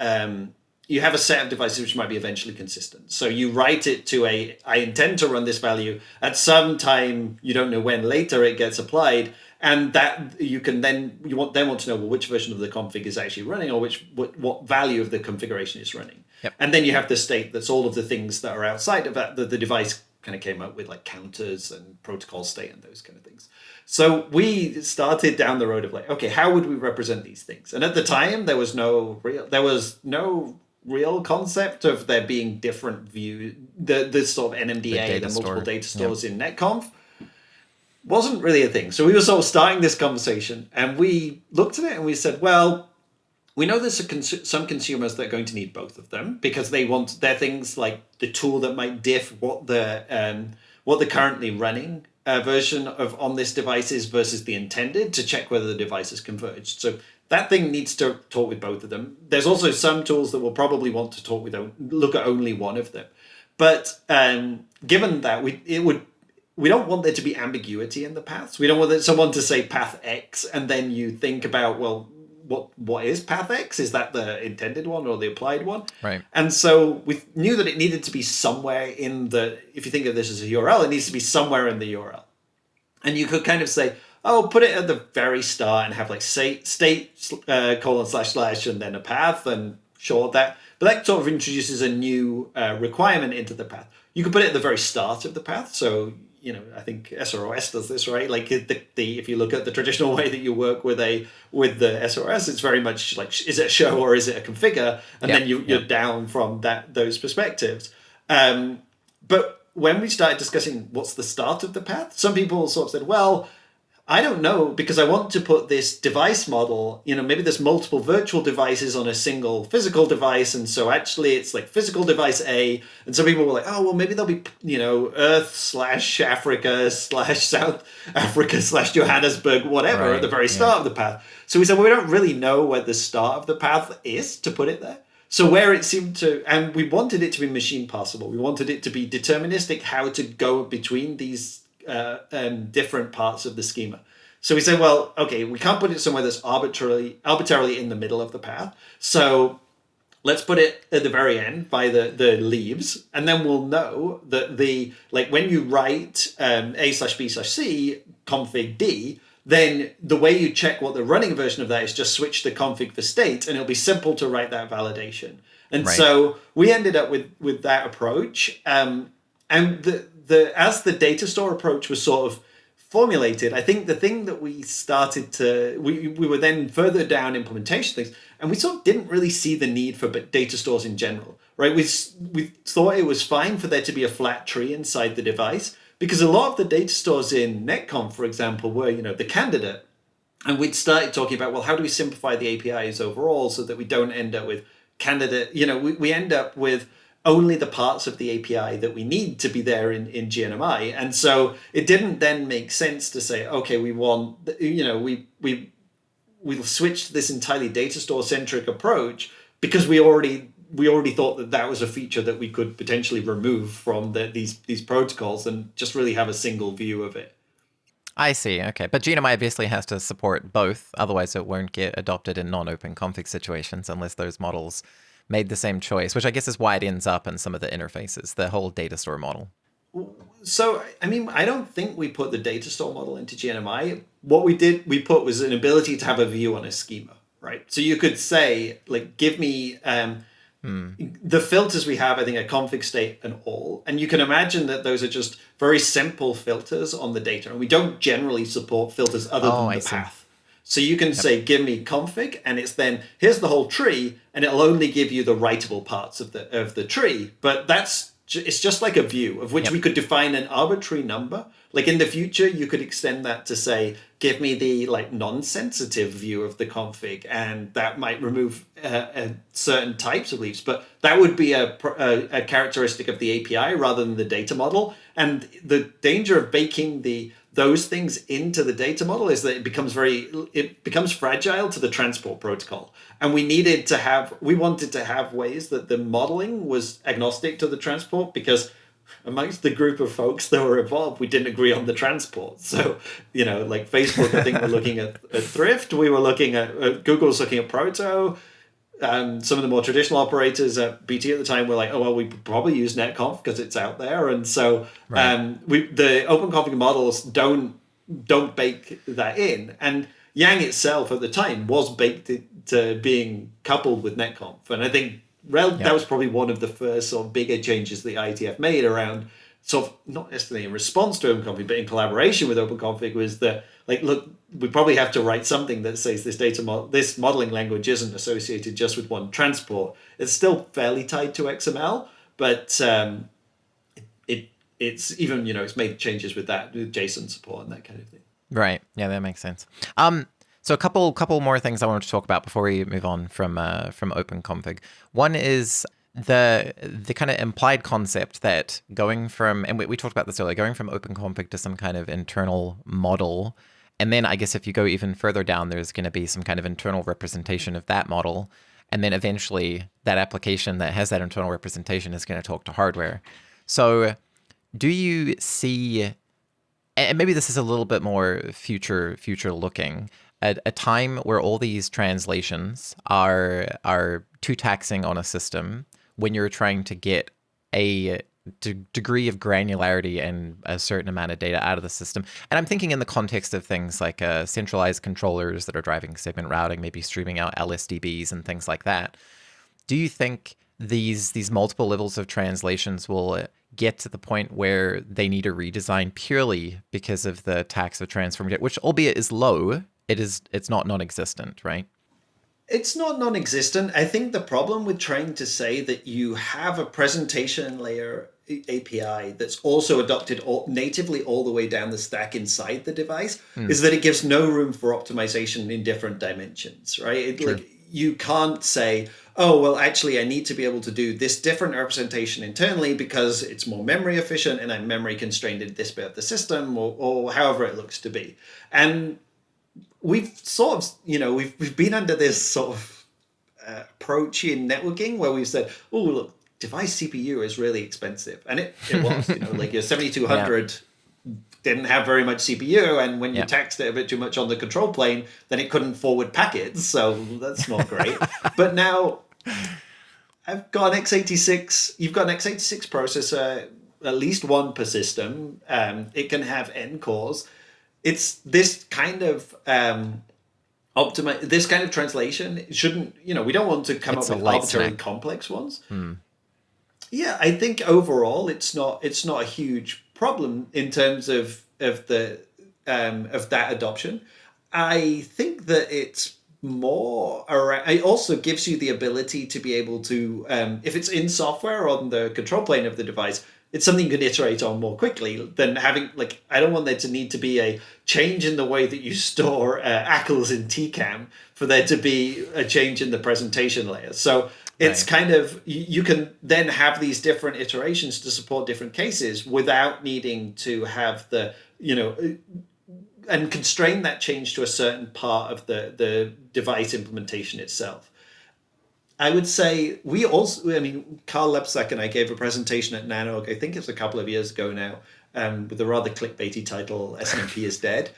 set of devices which might be eventually consistent. So you write it to I intend to run this value at some time, you don't know when, later it gets applied, and that you can then want to know, well, which version of the config is actually running, or what value of the configuration is running. Yep. And then you have the state that's all of the things that are outside of that the device kind of came up with, like counters and protocol state and those kind of things. So we started down the road of okay, how would we represent these things? And at the time, there was no real concept of there being different views. This sort of NMDA, the multiple data stores in NetConf, wasn't really a thing. So we were sort of starting this conversation, and we looked at it and we said, well, we know there's some consumers that are going to need both of them because they're things like the tool that might diff what the currently running version of on this device is versus the intended to check whether the device is converged. So that thing needs to talk with both of them. There's also some tools that will probably want to look at only one of them. But given that, we don't want there to be ambiguity in the paths. We don't want someone to say path X and then you think about, well, what is path X? Is that the intended one or the applied one? Right. And so we knew that it needed to be somewhere if you think of this as a URL, it needs to be somewhere in the URL. And you could kind of say, put it at the very start and have state // and then a path, and sure but that sort of introduces a new requirement into the path. You could put it at the very start of the path. So, I think SROS does this, right? If you look at the traditional way that you work with the SROS, it's very much is it a show or is it a configure? And then you're down from those perspectives. But when we started discussing what's the start of the path, some people sort of said, well, I don't know, because I want to put this device model, maybe there's multiple virtual devices on a single physical device. And so actually it's physical device A. And some people were like, oh, well, maybe there'll be, Earth/Africa/ South Africa/ Johannesburg, whatever, at the very start of the path. So we said, well, we don't really know where the start of the path is to put it there. So where it seemed to, and we wanted it to be machine parsable. We wanted it to be deterministic, how to go between these different parts of the schema. So we said, well, okay, we can't put it somewhere that's arbitrarily in the middle of the path. So let's put it at the very end by the leaves, and then we'll know that when you write A/B/C config D, then the way you check what the running version of that is just switch the config for state, and it'll be simple to write that validation. And so we ended up with that approach, and as the data store approach was sort of formulated, I think the thing that we started we were then further down implementation things, and we sort of didn't really see the need for data stores in general, right? We thought it was fine for there to be a flat tree inside the device, because a lot of the data stores in NetConf, for example, were, the candidate. And we'd started talking about, well, how do we simplify the APIs overall so that we don't end up with candidate, we end up with only the parts of the API that we need to be there in gNMI. And so it didn't then make sense to say, okay, we want, we'll switch to this entirely data store centric approach, because we already thought that was a feature that we could potentially remove from these protocols and just really have a single view of it. I see. Okay. But gNMI obviously has to support both. Otherwise, it won't get adopted in non-OpenConfig situations unless those models made the same choice, which I guess is why it ends up in some of the interfaces, the whole data store model. So, I don't think we put the data store model into gNMI. What we put was an ability to have a view on a schema, right? So you could say, give me The filters we have, I think, are config, state, and all. And you can imagine that those are just very simple filters on the data. And we don't generally support filters other than I the see. path. So you can say, give me config, and it's then, here's the whole tree, and it'll only give you the writable parts of the tree. But it's just like a view of which we could define an arbitrary number. Like in the future, you could extend that to say, give me the like non-sensitive view of the config, and that might remove certain types of leaves. But that would be a characteristic of the API rather than the data model. And the danger of baking those things into the data model is that it becomes fragile to the transport protocol. And we wanted to have ways that the modeling was agnostic to the transport, because amongst the group of folks that were involved, we didn't agree on the transport. So, like Facebook, I think we're looking at Thrift. We were looking at, Google's looking at Proto. Some of the more traditional operators at BT at the time were like, oh, well, we probably use netconf because it's out there. And so the OpenConfig models don't bake that in. And Yang itself at the time was baked to being coupled with netconf. And I think that was probably one of the first sort of bigger changes the IETF made around, sort of not necessarily in response to OpenConfig, but in collaboration with OpenConfig, was that, like, look, we probably have to write something that says this modeling language isn't associated just with one transport. It's still fairly tied to XML, but it's even, it's made changes with that, with JSON support and that kind of thing. Right. Yeah, that makes sense. So a couple more things I wanted to talk about before we move on from OpenConfig. One is the kind of implied concept that going from, and we talked about this earlier, going from OpenConfig to some kind of internal model, and then I guess if you go even further down, there's going to be some kind of internal representation of that model, and then eventually that application that has that internal representation is going to talk to hardware. So do you see, and maybe this is a little bit more future looking, a time where all these translations are too taxing on a system when you're trying to get a degree of granularity and a certain amount of data out of the system? And I'm thinking in the context of things like centralized controllers that are driving segment routing, maybe streaming out LSDBs and things like that. Do you think these multiple levels of translations will get to the point where they need a redesign purely because of the tax of transform, which albeit is low, it's not non-existent, right? It's not non-existent. I think the problem with trying to say that you have a presentation layer API that's also adopted natively all the way down the stack inside the device is that it gives no room for optimization in different dimensions, right? Like, you can't say, oh, well, actually, I need to be able to do this different representation internally because it's more memory efficient and I'm memory constrained in this bit of the system, or however it looks to be. And we've sort of, we've been under this sort of approach in networking where we've said, oh, look, device CPU is really expensive. And it was, like your 7200 didn't have very much CPU. And when you taxed it a bit too much on the control plane, then it couldn't forward packets. So that's not great. But now I've got an x86, you've got an x86 processor, at least one per system. It can have N cores. It's this kind of this kind of translation shouldn't, we don't want to come up with arbitrarily complex ones. Yeah, I think overall it's not a huge problem in terms of that adoption. I think that it's more around, it also gives you the ability to be able to, if it's in software on the control plane of the device, it's something you can iterate on more quickly than having, like, I don't want there to need to be a change in the way that you store ACLs in TCAM for there to be a change in the presentation layer. So it's kind of, you can then have these different iterations to support different cases without needing to have the, and constrain that change to a certain part of the device implementation itself. I would say Carl Lepsak and I gave a presentation at Nanog, I think it's a couple of years ago now, with a rather clickbaity title, SNMP is dead.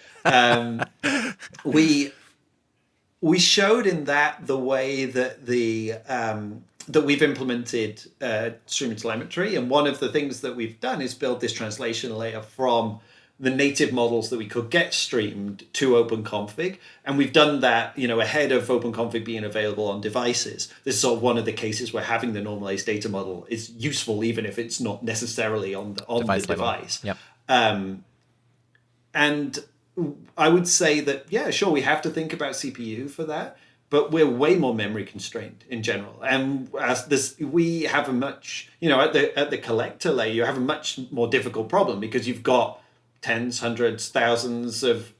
We showed in that the way that that we've implemented streaming telemetry. And one of the things that we've done is build this translation layer from the native models that we could get streamed to OpenConfig. And we've done that, ahead of OpenConfig being available on devices. This is sort of one of the cases where having the normalized data model is useful, even if it's not necessarily on the device. Yep. And I would say that, yeah, sure, we have to think about CPU for that, but we're way more memory constrained in general. And as this, we have a much, at the collector layer, you have a much more difficult problem because you've got tens, hundreds, thousands of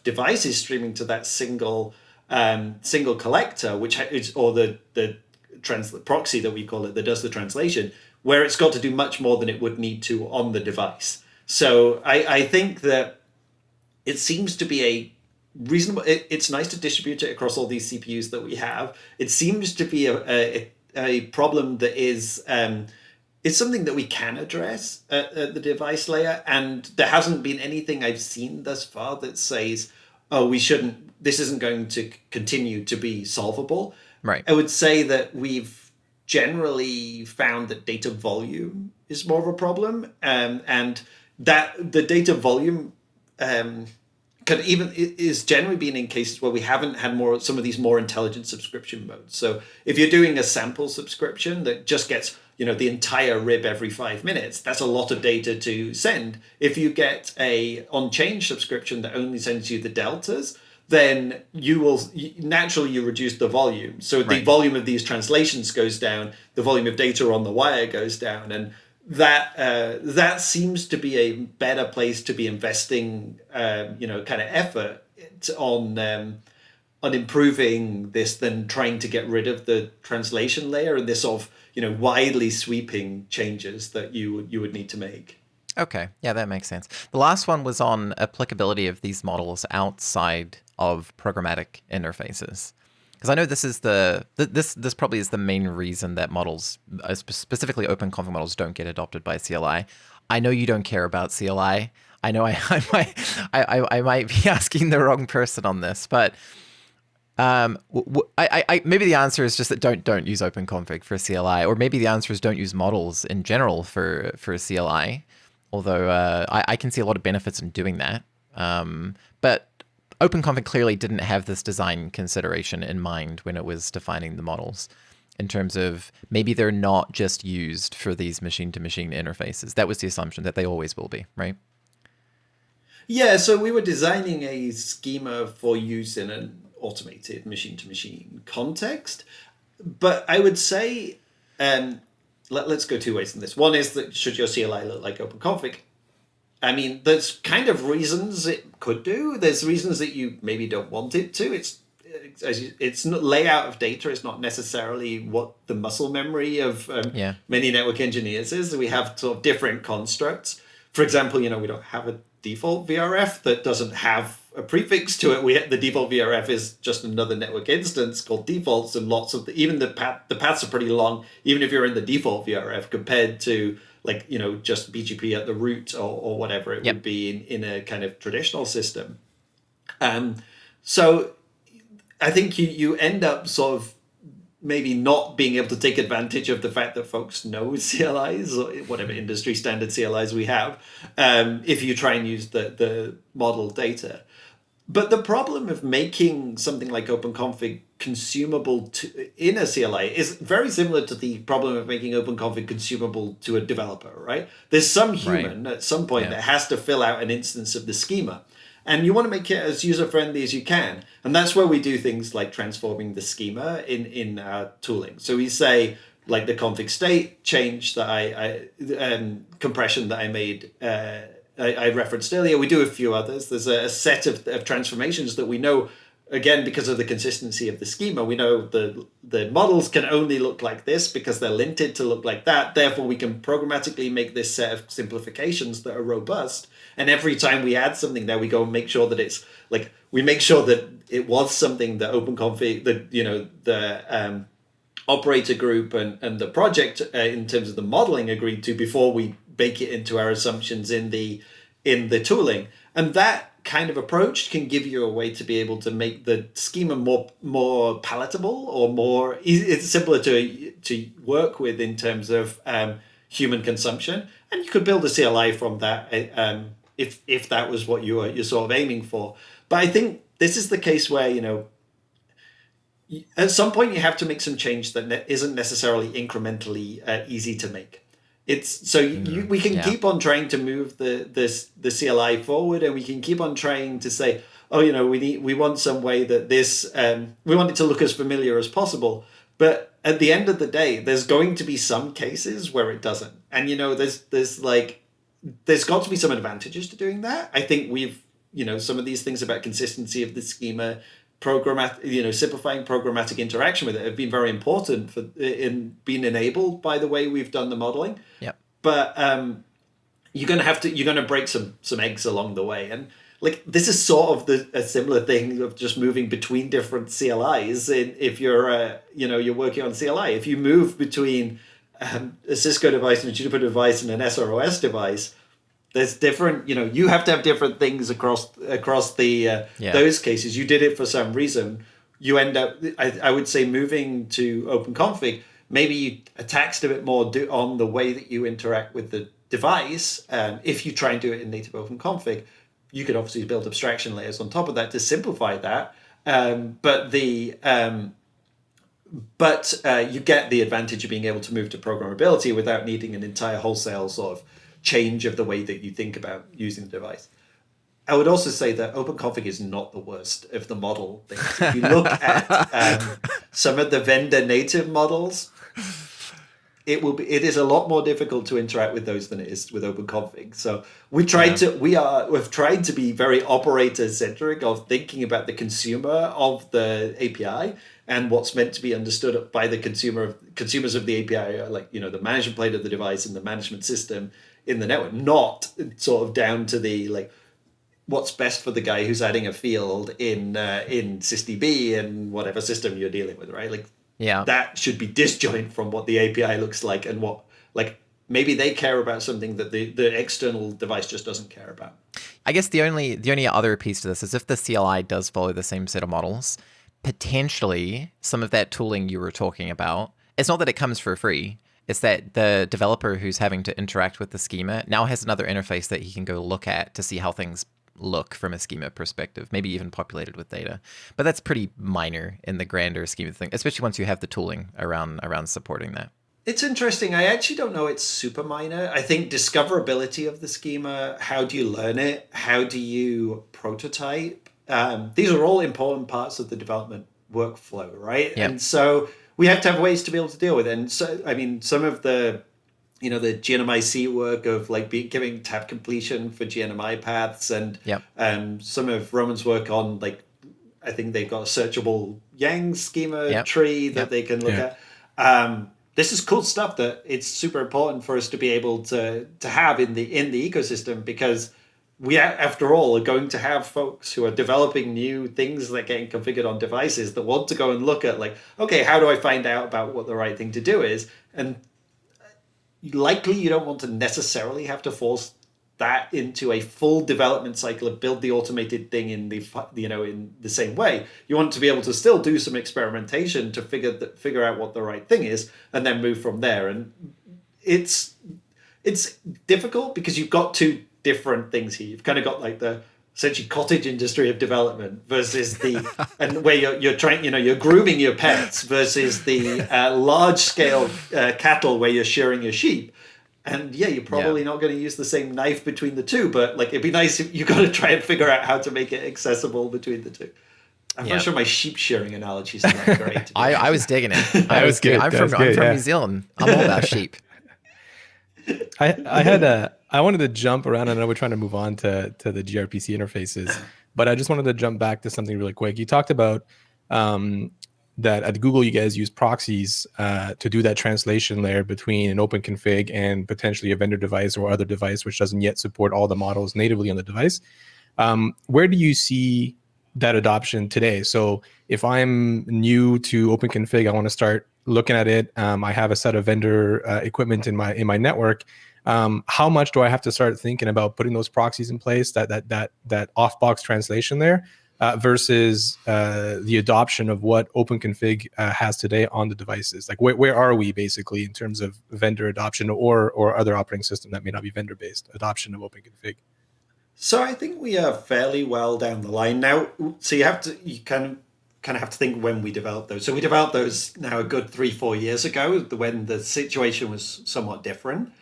devices streaming to that single collector, which is, or the proxy that we call it, that does the translation, where it's got to do much more than it would need to on the device. So I think that it seems to be a reasonable. It's nice to distribute it across all these CPUs that we have. It seems to be a problem that is. It's something that we can address at the device layer, and there hasn't been anything I've seen thus far that says, "Oh, we shouldn't. This isn't going to continue to be solvable." Right. I would say that we've generally found that data volume is more of a problem, and that the data volume is generally been in cases where we haven't had some of these more intelligent subscription modes. So if you're doing a sample subscription that just gets the entire RIB every 5 minutes, that's a lot of data to send. If you get a on-change subscription that only sends you the deltas, then you will naturally reduce the volume. So the volume of these translations goes down, the volume of data on the wire goes down, and that seems to be a better place to be investing, kind of effort on improving this than trying to get rid of the translation layer and this sort of widely sweeping changes that you would need to make. Okay, yeah, that makes sense. The last one was on applicability of these models outside of programmatic interfaces. Because I know this is this probably is the main reason that models, specifically OpenConfig models, don't get adopted by CLI. I know you don't care about CLI. I know I might be asking the wrong person on this, but maybe the answer is just that don't use OpenConfig for CLI, or maybe the answer is don't use models in general for CLI. Although I can see a lot of benefits in doing that, but OpenConfig clearly didn't have this design consideration in mind when it was defining the models, in terms of maybe they're not just used for these machine-to-machine interfaces. That was the assumption, that they always will be, right? Yeah, so we were designing a schema for use in an automated machine-to-machine context. But I would say, let's go two ways in this. One is that should your CLI look like OpenConfig? I mean, there's kind of reasons it could do. There's reasons that you maybe don't want it to. It's not layout of data. It's not necessarily what the muscle memory of many network engineers is. We have sort of different constructs. For example, we don't have a default VRF that doesn't have a prefix to it. The default VRF is just another network instance called defaults, and lots of even the paths are pretty long, even if you're in the default VRF, compared to just BGP at the root or whatever it would be in a kind of traditional system. So I think you end up sort of maybe not being able to take advantage of the fact that folks know CLIs or whatever industry standard CLIs we have, if you try and use the model data. But the problem of making something like OpenConfig consumable in a CLI is very similar to the problem of making OpenConfig consumable to a developer, right? There's some human at some point that has to fill out an instance of the schema. And you want to make it as user-friendly as you can. And that's where we do things like transforming the schema in our tooling. So we say, like the config state change that compression that I made, I referenced earlier. We do a few others. There's a set of transformations that we know, again, because of the consistency of the schema, we know the models can only look like this because they're linted to look like that. Therefore, we can programmatically make this set of simplifications that are robust. And every time we add something there, we go and make sure that it's like, we make sure that it was something that OpenConfig, the operator group and the project in terms of the modeling agreed to before we bake it into our assumptions in the tooling. And that kind of approach can give you a way to be able to make the schema more palatable or more easy. It's simpler to work with in terms of human consumption. And you could build a CLI from that if that was what you're sort of aiming for. But I think this is the case where, you know, at some point you have to make some change that isn't necessarily incrementally easy to make. It's so we can keep on trying to move the CLI forward, and we can keep on trying to say, oh, you know, we want some way that this we want it to look as familiar as possible. But at the end of the day, there's going to be some cases where it doesn't, and you know, there's got to be some advantages to doing that. I think some of these things about consistency of the schema, simplifying programmatic interaction with it have been very important in being enabled by the way we've done the modeling. Yeah. But you're going to break some eggs along the way, and like this is sort of a similar thing of just moving between different CLIs. If you're you're working on CLI, if you move between a Cisco device and a Juniper device and an SROS device, there's different, you have to have different things across the those cases. You did it for some reason. You end up, I would say, moving to OpenConfig. Maybe you taxed a bit more on the way that you interact with the device. If you try and do it in native OpenConfig, you could obviously build abstraction layers on top of that to simplify that. But you get the advantage of being able to move to programmability without needing an entire wholesale sort of change of the way that you think about using the device. I would also say that OpenConfig is not the worst of the model things. If you look at some of the vendor native models, it is a lot more difficult to interact with those than it is with OpenConfig. So we've tried to be very operator centric of thinking about the consumer of the API and what's meant to be understood by the consumers of the API, like the management plane of the device and the management system in the network, not sort of down to the what's best for the guy who's adding a field in SysDB and whatever system you're dealing with, right? That should be disjoint from what the API looks like and what maybe they care about something that the external device just doesn't care about. I guess the only other piece to this is if the CLI does follow the same set of models, potentially some of that tooling you were talking about, it's not that it comes for free. It's that the developer who's having to interact with the schema now has another interface that he can go look at to see how things look from a schema perspective, maybe even populated with data. But that's pretty minor in the grander scheme of things, especially once you have the tooling around supporting that. It's interesting. I actually don't know it's super minor. I think discoverability of the schema, how do you learn it? How do you prototype? These are all important parts of the development workflow, right? Yep. And so we have to have ways to be able to deal with it. And so, I mean, some of the the gNMI C work of giving tab completion for gNMI paths and some of Roman's work on I think they've got a searchable Yang schema tree that they can look at. This is cool stuff that it's super important for us to be able to have in the ecosystem, because we, after all, are going to have folks who are developing new things that are getting configured on devices that want to go and look at okay, how do I find out about what the right thing to do is? And likely you don't want to necessarily have to force that into a full development cycle of build the automated thing in the same way. You want to be able to still do some experimentation to figure out what the right thing is and then move from there. And it's difficult because you've got two different things here. You've kind of got the essentially cottage industry of development versus and where you're trying, you're grooming your pets versus the large scale cattle where you're shearing your sheep. And you're probably not going to use the same knife between the two, but it'd be nice if you got to try and figure out how to make it accessible between the two. I'm not sure my sheep shearing analogy is that great. I was digging it. I'm from New Zealand. I'm all about sheep. I wanted to jump around. I know we're trying to move on to the gRPC interfaces, but I just wanted to jump back to something really quick. You talked about that at Google, you guys use proxies to do that translation layer between an OpenConfig and potentially a vendor device or other device which doesn't yet support all the models natively on the device. Where do you see that adoption today? So if I'm new to OpenConfig, I want to start looking at it. I have a set of vendor equipment in my network. How much do I have to start thinking about putting those proxies in place, that off-box translation there, versus the adoption of what OpenConfig has today on the devices? Where are we basically in terms of vendor adoption or other operating system that may not be vendor-based adoption of OpenConfig? So I think we are fairly well down the line now. So you kind of have to think when we developed those. So we developed those now a good 3-4 years ago, when the situation was somewhat different.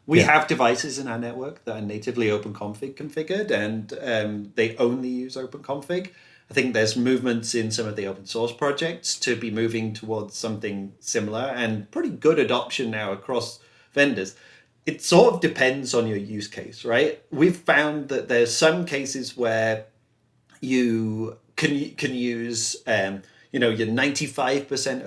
We have devices in our network that are natively OpenConfig configured, and they only use OpenConfig. I think there's movements in some of the open source projects to be moving towards something similar, and pretty good adoption now across vendors. It sort of depends on your use case, right? We've found that there's some cases where you can use your 95%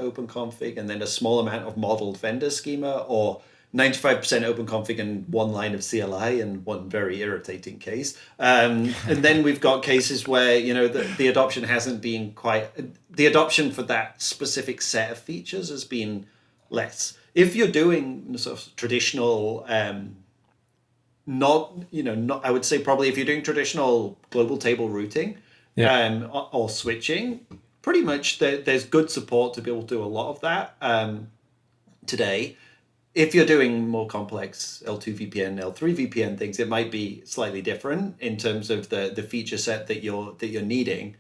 OpenConfig and then a small amount of modeled vendor schema, or 95% OpenConfig and one line of CLI in one very irritating case. And then we've got cases where, the adoption hasn't been the adoption for that specific set of features has been less. If you're doing sort of traditional, I would say probably if you're doing traditional global table routing or switching, pretty much there's good support to be able to do a lot of that today. If you're doing more complex L2 VPN, L3 VPN things, it might be slightly different in terms of the feature set that you're needing.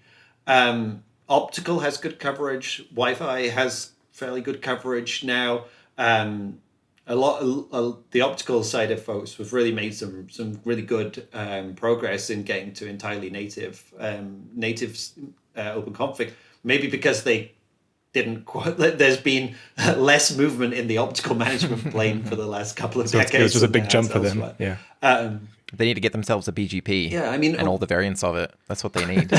Optical has good coverage. Wi-Fi has fairly good coverage now. The optical side of folks have really made some really good progress in getting to entirely native OpenConfig. Maybe because they didn't quite. There's been less movement in the optical management plane for the last couple of decades. It was just a big jump for them. Elsewhere. Yeah. They need to get themselves a BGP. Yeah, I mean, and all the variants of it. That's what they need.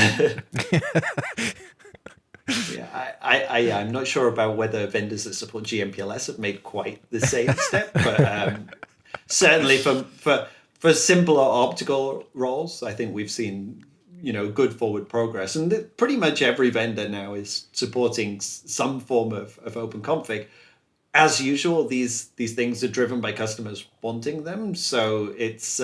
Yeah, I'm not sure about whether vendors that support gMPLS have made quite the same step, but certainly for simpler optical roles, I think we've seen good forward progress, and pretty much every vendor now is supporting some form of OpenConfig. As usual, these things are driven by customers wanting them, so it's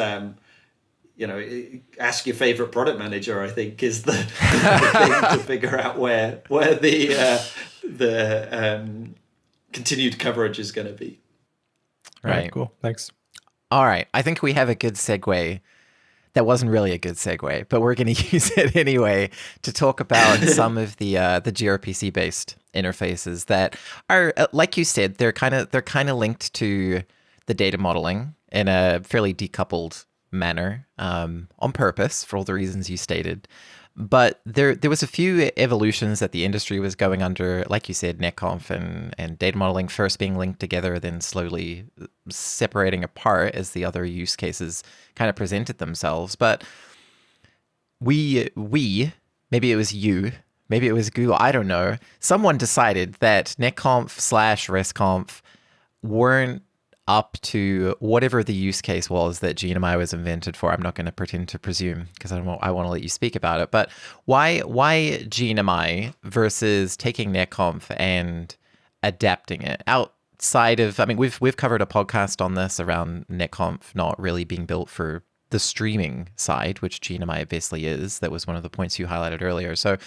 ask your favorite product manager, I think, is the thing to figure out where the continued coverage is going to be. Right. Cool. Thanks. All right. I think we have a good segue. That wasn't really a good segue, but we're going to use it anyway to talk about some of the gRPC based interfaces that are, like you said, they're kind of linked to the data modeling in a fairly decoupled manner on purpose for all the reasons you stated. But there was a few evolutions that the industry was going under, like you said, netconf and data modeling first being linked together, then slowly separating apart as the other use cases kind of presented themselves. But we maybe it was you, maybe it was Google, I don't know. Someone decided that netconf/RESTCONF weren't up to whatever the use case was that gNMI was invented for. I'm not going to pretend to presume because I want to let you speak about it. But why gNMI versus taking netconf and adapting it outside of? I mean, we've covered a podcast on this around netconf not really being built for the streaming side, which gNMI obviously is. That was one of the points you highlighted earlier. So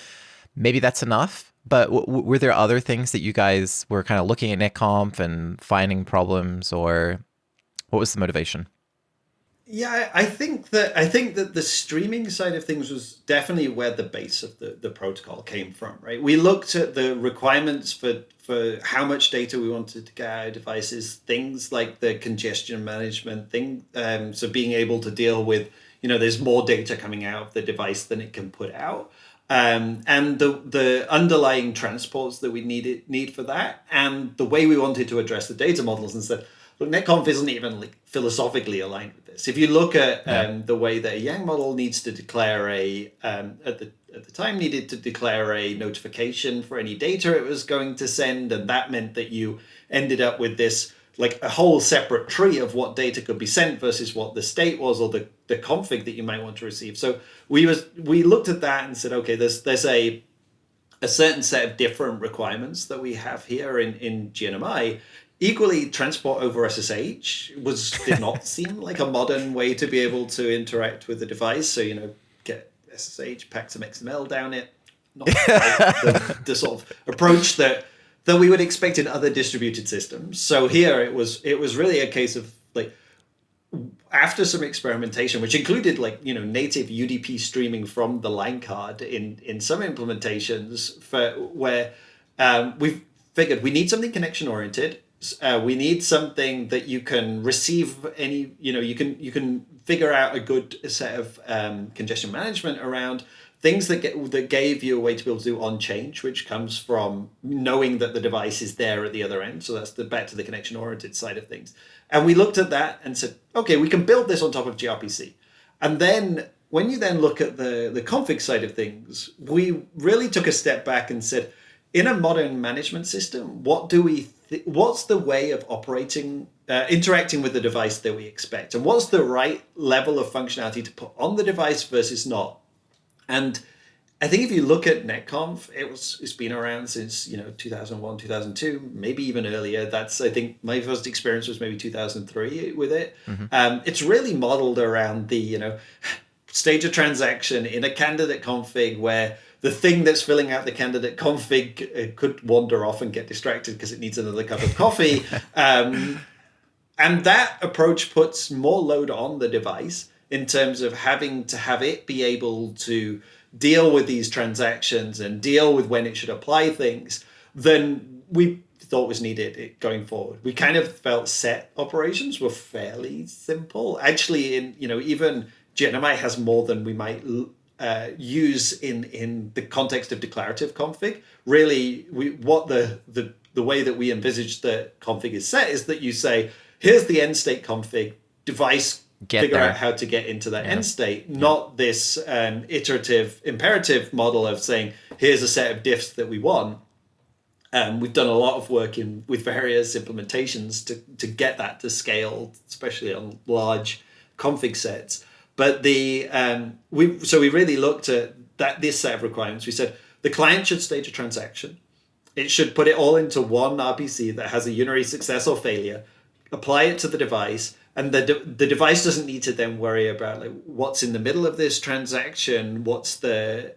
maybe that's enough. But were there other things that you guys were kind of looking at netconf and finding problems, or what was the motivation? Yeah, I think that the streaming side of things was definitely where the base of the protocol came from, right? We looked at the requirements for how much data we wanted to get out of devices, things like the congestion management thing. So being able to deal with, there's more data coming out of the device than it can put out. And the underlying transports that we need for that, and the way we wanted to address the data models, and said, look, netconf isn't even philosophically aligned with this. If you look at the way that a YAML model needs to declare at the time needed to declare a notification for any data it was going to send, and that meant that you ended up with this like a whole separate tree of what data could be sent versus what the state was, or the config that you might want to receive. So we looked at that and said, okay, there's a certain set of different requirements that we have here in gNMI. Equally, transport over SSH did not seem like a modern way to be able to interact with the device. So, get SSH, pack some XML down it. Not quite the sort of approach that we would expect in other distributed systems. So here it was really a case of like, after some experimentation, which included like, native UDP streaming from the line card in some implementations where we've figured we need something connection oriented. We need something that you can receive any, you can figure out a good set of congestion management around things that gave you a way to be able to do on change, which comes from knowing that the device is there at the other end. So that's back to the connection oriented side of things. And we looked at that and said, okay, we can build this on top of gRPC. And then when you then look at the config side of things, we really took a step back and said, in a modern management system, what's the way of operating, interacting with the device that we expect? And what's the right level of functionality to put on the device versus not? And I think if you look at NetConf, it's been around since 2001, 2002, maybe even earlier. I think my first experience was maybe 2003 with it. Mm-hmm. It's really modeled around the stage a transaction in a candidate config where the thing that's filling out the candidate config could wander off and get distracted because it needs another cup of coffee. And that approach puts more load on the device in terms of having to have it be able to deal with these transactions and deal with when it should apply things than we thought was needed going forward. We kind of felt set operations were fairly simple. Actually, even gNMI has more than we might use in the context of declarative config. Really, the way that we envisage the config is set is that you say, here's the end state config, device figure out how to get into that end state, not this iterative imperative model of saying, here's a set of diffs that we want. We've done a lot of work with various implementations to get that to scale, especially on large config sets. But we really looked at this set of requirements. We said the client should stage a transaction. It should put it all into one RPC that has a unary success or failure, apply it to the device, and the device doesn't need to then worry about like what's in the middle of this transaction, what's the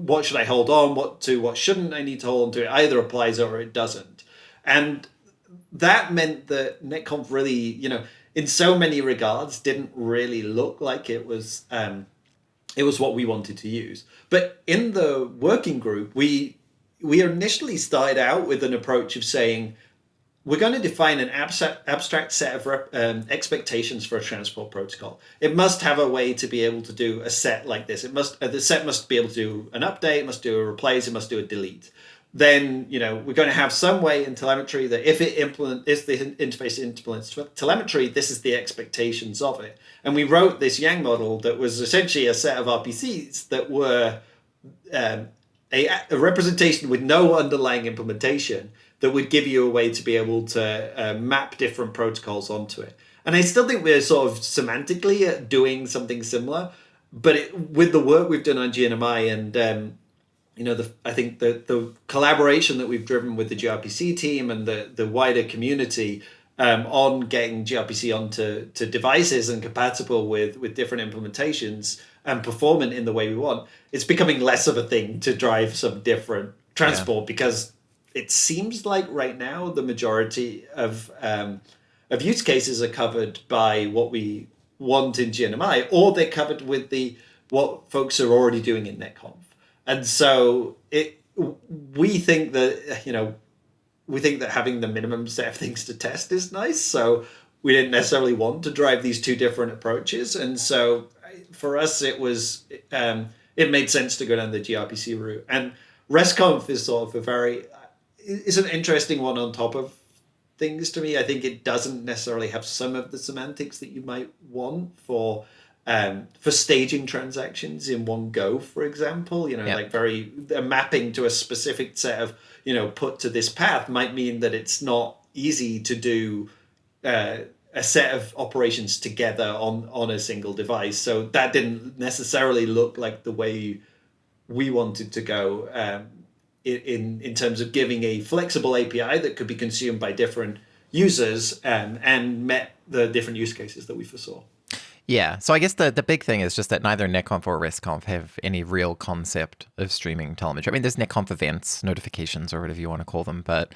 what should I hold on, what shouldn't I need to hold on to. It either applies or it doesn't. And that meant that NetConf really, in so many regards, didn't really look like it was what we wanted to use. But in the working group, we initially started out with an approach of saying, we're going to define an abstract set of expectations for a transport protocol. It must have a way to be able to do a set like this. The set must be able to do an update, it must do a replace, it must do a delete. Then we're going to have some way in telemetry that if the interface implements telemetry, this is the expectations of it. And we wrote this Yang model that was essentially a set of RPCs that were a representation with no underlying implementation that would give you a way to be able to map different protocols onto it. And I still think we're sort of semantically doing something similar, but with the work we've done on gNMI and I think the collaboration that we've driven with the gRPC team and the wider community on getting gRPC onto devices and compatible with different implementations and performant in the way we want, it's becoming less of a thing to drive some different transport because it seems like right now the majority of use cases are covered by what we want in gNMI, or they're covered with what folks are already doing in NetConf. And so we think that having the minimum set of things to test is nice. So we didn't necessarily want to drive these two different approaches, and so for us it made sense to go down the gRPC route. And RESTCONF is sort of it's an interesting one on top of things to me. I think it doesn't necessarily have some of the semantics that you might want for staging transactions in one go, for example. Like a mapping to a specific set of, put to this path might mean that it's not easy to do a set of operations together on a single device. So that didn't necessarily look like the way we wanted to go in terms of giving a flexible API that could be consumed by different users and met the different use cases that we foresaw. Yeah, so I guess the big thing is just that neither NetConf or RESTConf have any real concept of streaming telemetry. I mean, there's NetConf events, notifications, or whatever you want to call them, but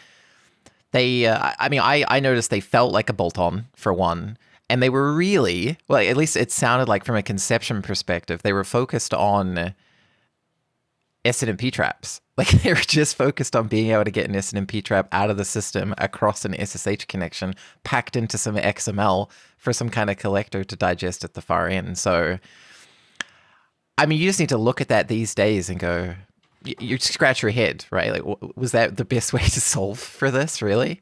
they, I noticed they felt like a bolt-on, for one, And they were really, well, at least it sounded like from a conception perspective, they were focused on SNMP traps. Like they were just focused on being able to get an SNMP trap out of the system across an SSH connection, packed into some XML for some kind of collector to digest at the far end. So, I mean, you just need to look at that these days and go, you scratch your head, right? Like, was that the best way to solve for this, really?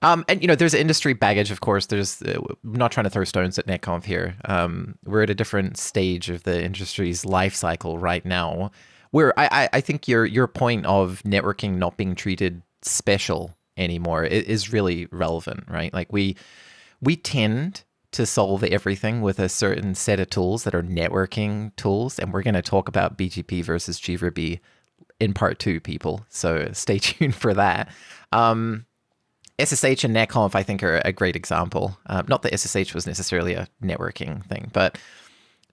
And, there's industry baggage, of course. There's, I'm not trying to throw stones at NetConf here. We're at a different stage of the industry's life cycle right now, where I think your point of networking not being treated special anymore is really relevant, right? Like we tend to solve everything with a certain set of tools that are networking tools, and we're going to talk about BGP versus gRIBI in part 2, people. So stay tuned for that. SSH and NetConf, I think, are a great example. Not that SSH was necessarily a networking thing, but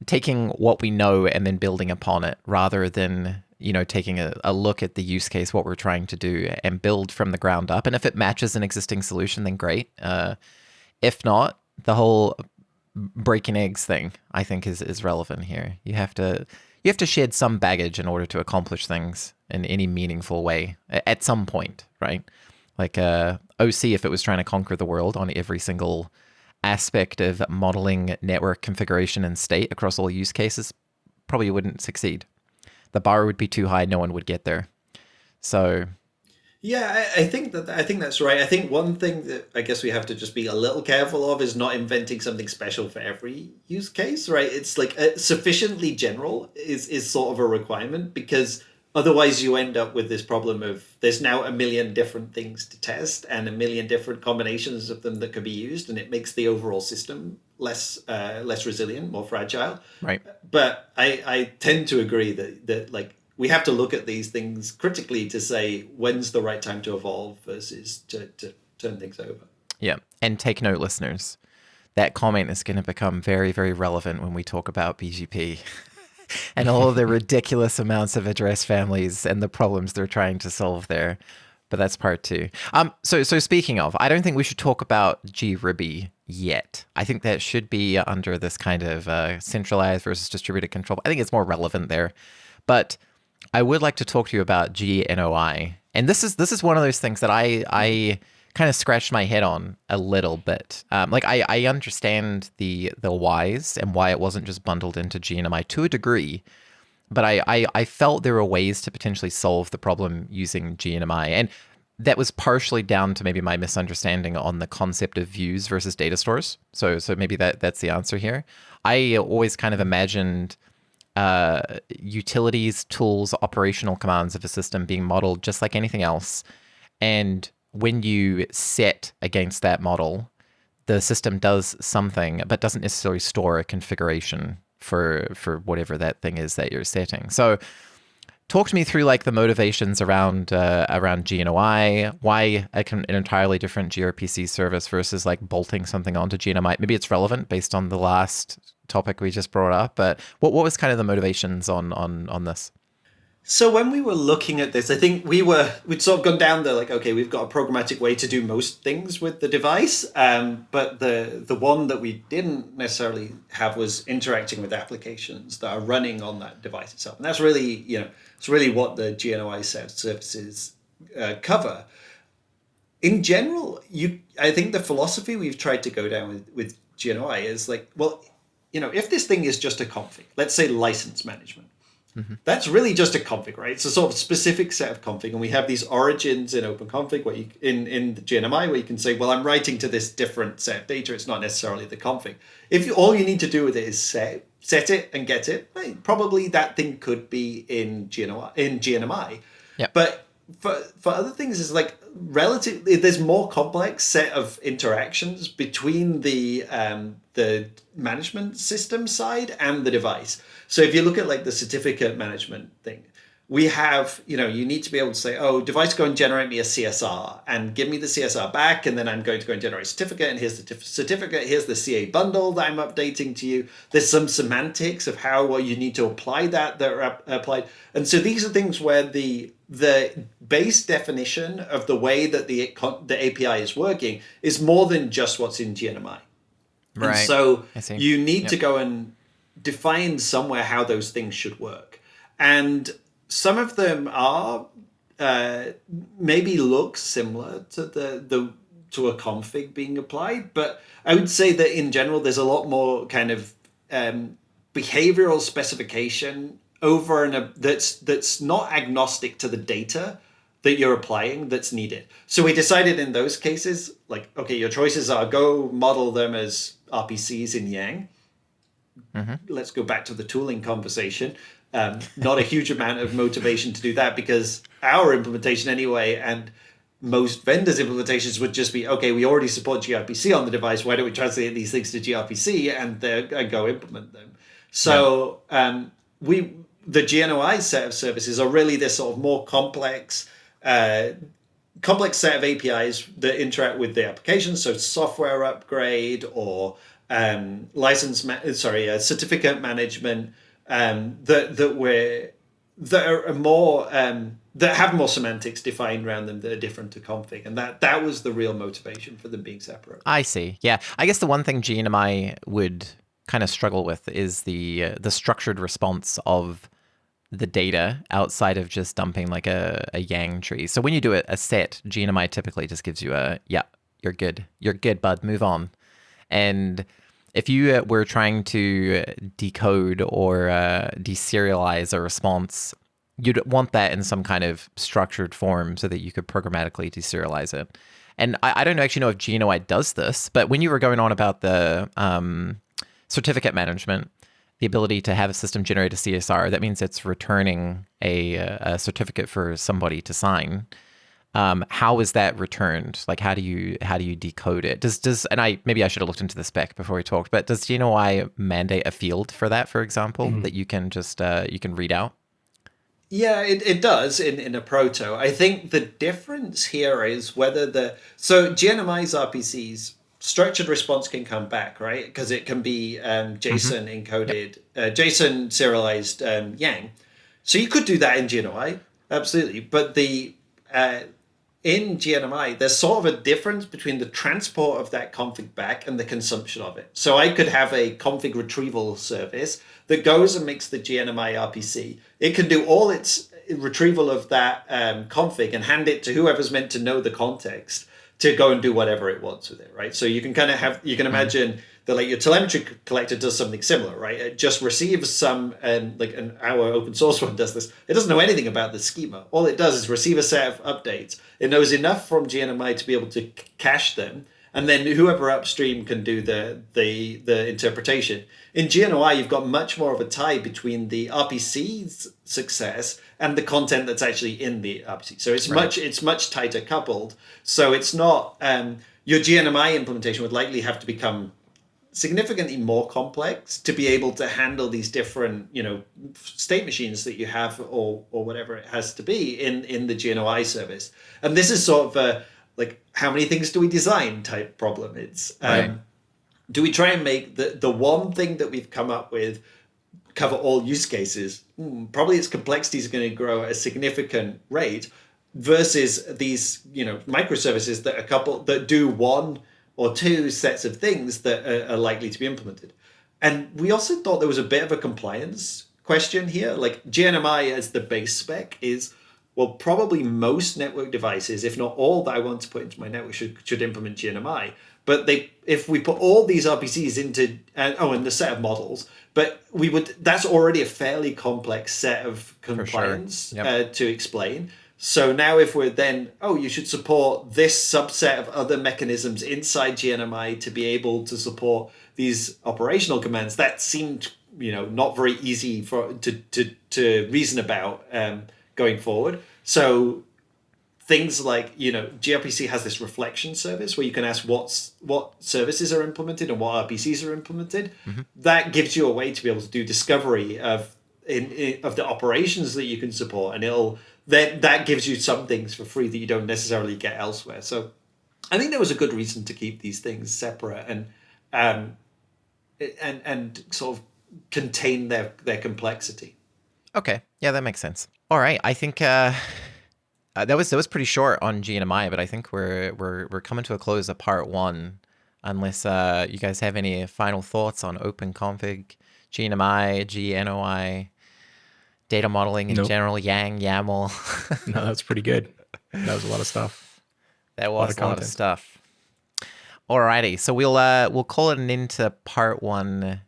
taking what we know and then building upon it rather than, taking a look at the use case, what we're trying to do, and build from the ground up. And if it matches an existing solution, then great. If not, the whole breaking eggs thing, I think, is relevant here. You have to shed some baggage in order to accomplish things in any meaningful way at some point, right? Like OC, if it was trying to conquer the world on every single aspect of modeling network configuration and state across all use cases, probably wouldn't succeed. The bar would be too high. No one would get there. So, yeah, I think that's right. I think one thing that I guess we have to just be a little careful of is not inventing something special for every use case, right? It's like sufficiently general is sort of a requirement, because otherwise you end up with this problem of there's now a million different things to test and a million different combinations of them that could be used, and it makes the overall system less resilient, more fragile. Right. But I tend to agree that like we have to look at these things critically to say when's the right time to evolve versus to turn things over. Yeah. And take note, listeners, that comment is going to become very, very relevant when we talk about BGP and all of the ridiculous amounts of address families and the problems they're trying to solve there. But that's part 2. So speaking of, I don't think we should talk about gRIBI yet. I think that should be under this kind of centralized versus distributed control. I think it's more relevant there. But I would like to talk to you about gNOI. And this is one of those things that I kind of scratched my head on a little bit. I understand the whys and why it wasn't just bundled into gNMI to a degree, but I felt there were ways to potentially solve the problem using gNMI. And that was partially down to maybe my misunderstanding on the concept of views versus data stores. So maybe that's the answer here. I always kind of imagined utilities, tools, operational commands of a system being modeled just like anything else. And when you set against that model, the system does something, but doesn't necessarily store a configuration for whatever that thing is that you're setting. So talk to me through like the motivations around gNOI, why an entirely different gRPC service versus like bolting something onto gNMI. Maybe it's relevant based on the last topic we just brought up, but what was kind of the motivations on this? So when we were looking at this, I think we'd sort of gone down the like, okay, we've got a programmatic way to do most things with the device, but the one that we didn't necessarily have was interacting with applications that are running on that device itself, and that's really it's really what the gNOI set of services cover. In general, I think the philosophy we've tried to go down with gNOI is like, well, if this thing is just a config, let's say license management. Mm-hmm. That's really just a config, right? It's a sort of specific set of config, and we have these origins in OpenConfig where in the gNMI where you can say, well, I'm writing to this different set of data. It's not necessarily the config. If all you need to do with it is set it and get it, right, probably that thing could be in gNMI. Yep. But for other things, it's like relatively there's more complex set of interactions between the management system side and the device. So if you look at like the certificate management thing, we have, you need to be able to say, oh, device, go and generate me a CSR and give me the CSR back. And then I'm going to go and generate a certificate. And here's the certificate. Here's the CA bundle that I'm updating to you. There's some semantics of how you need to apply that are applied. And so these are things where the base definition of the way that the API is working is more than just what's in gNMI. And Right. so I see. you need to go and define somewhere how those things should work. And some of them are maybe look similar to to a config being applied, but I would say that in general there's a lot more kind of behavioral specification over that's not agnostic to the data that you're applying that's needed. So we decided in those cases, like, okay, your choices are go model them as RPCs in Yang. Let's go back to the tooling conversation. Not a huge amount of motivation to do that because our implementation anyway, and most vendors' implementations would just be, okay, we already support gRPC on the device. Why don't we translate these things to gRPC and go implement them? So the gNOI set of services are really this sort of more complex set of APIs that interact with the application. So software upgrade or certificate management that are more that have more semantics defined around them that are different to config, and that was the real motivation for them being separate. I see. Yeah, I guess the one thing gNMI would kind of struggle with is the structured response of the data outside of just dumping like a Yang tree. So when you do a set, gNMI typically just gives you you're good, bud, move on. And if you were trying to decode or deserialize a response, you'd want that in some kind of structured form so that you could programmatically deserialize it. And I don't actually know if gNOI does this, but when you were going on about the certificate management, the ability to have a system generate a CSR, that means it's returning a certificate for somebody to sign. How is that returned? Like, how do you decode it? Maybe I should have looked into the spec before we talked, but does gNOI mandate a field for that, for example, that you can just you can read out? Yeah, it does in a proto. I think the difference here is whether so gNMI's RPCs structured response can come back, right? Because it can be JSON encoded, JSON serialized Yang. So you could do that in gNOI, absolutely. But in gNMI, there's sort of a difference between the transport of that config back and the consumption of it. So I could have a config retrieval service that goes and makes the gNMI RPC. It can do all its retrieval of that config and hand it to whoever's meant to know the context to go and do whatever it wants with it, right? So you can kind of you can imagine that like your telemetry collector does something similar, right? It just receives some, our open source one does this. It doesn't know anything about the schema. All it does is receive a set of updates. It knows enough from gNMI to be able to cache them, and then whoever upstream can do the interpretation. In gNOI, you've got much more of a tie between the RPC's success and the content that's actually in the RPC. So it's much tighter coupled. So it's not your gNMI implementation would likely have to become significantly more complex to be able to handle these different, state machines that you have or whatever it has to be in the gNOI service. And this is sort of a how many things do we design type problem. It's do we try and make the one thing that we've come up with cover all use cases? Probably its complexity is going to grow at a significant rate versus these microservices that do one or two sets of things that are likely to be implemented. And we also thought there was a bit of a compliance question here. Like gNMI as the base spec is, well, probably most network devices, if not all that I want to put into my network should implement gNMI. But if we put all these RPCs into, and the set of models, but that's already a fairly complex set of compliance to explain. So now if we're then, you should support this subset of other mechanisms inside gNMI to be able to support these operational commands, that seemed, not very easy to reason about going forward. So things like, gRPC has this reflection service where you can ask what services are implemented and what RPCs are implemented. That gives you a way to be able to do discovery of the operations that you can support, and that gives you some things for free that you don't necessarily get elsewhere. So I think there was a good reason to keep these things separate and sort of contain their complexity. Okay, yeah, that makes sense. All right, I think that was pretty short on gNMI, but I think we're coming to a close of part one unless you guys have any final thoughts on OpenConfig, gNMI, gNOI, data modeling in Nope. general, YAML. No, that's pretty good. That was a lot of stuff. That was a lot of content. stuff. Alrighty, so we'll call it an end to part 1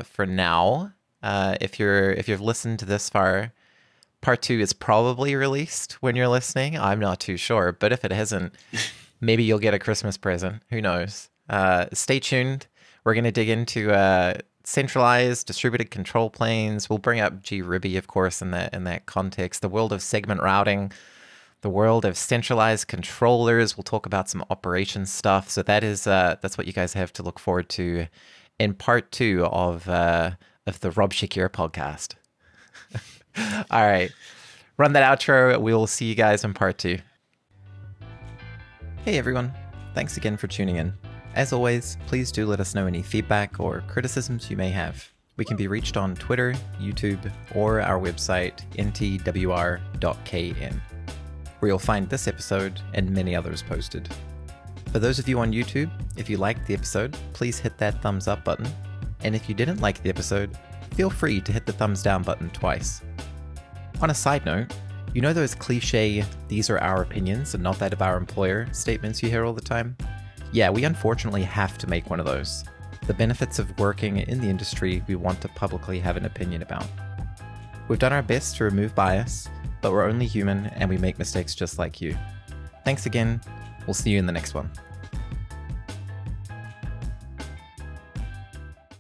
for now. If you've listened to this far, part 2 is probably released when you're listening. I'm not too sure, but if it hasn't, maybe you'll get a Christmas present. Who knows? Stay tuned. We're going to dig into centralized distributed control planes. We'll bring up gRIBI, of course, in that context. The world of segment routing, the world of centralized controllers. We'll talk about some operations stuff. So that's what you guys have to look forward to in part 2 of the Rob Shakir podcast. All right, run that outro. We'll see you guys in part 2. Hey everyone, thanks again for tuning in. As always, please do let us know any feedback or criticisms you may have. We can be reached on Twitter, YouTube, or our website, ntwr.kn, where you'll find this episode and many others posted. For those of you on YouTube, if you liked the episode, please hit that thumbs up button. And if you didn't like the episode, feel free to hit the thumbs down button twice. On a side note, you know those cliche, these are our opinions and not that of our employer statements you hear all the time? Yeah, we unfortunately have to make one of those. The benefits of working in the industry we want to publicly have an opinion about. We've done our best to remove bias, but we're only human and we make mistakes just like you. Thanks again. We'll see you in the next one.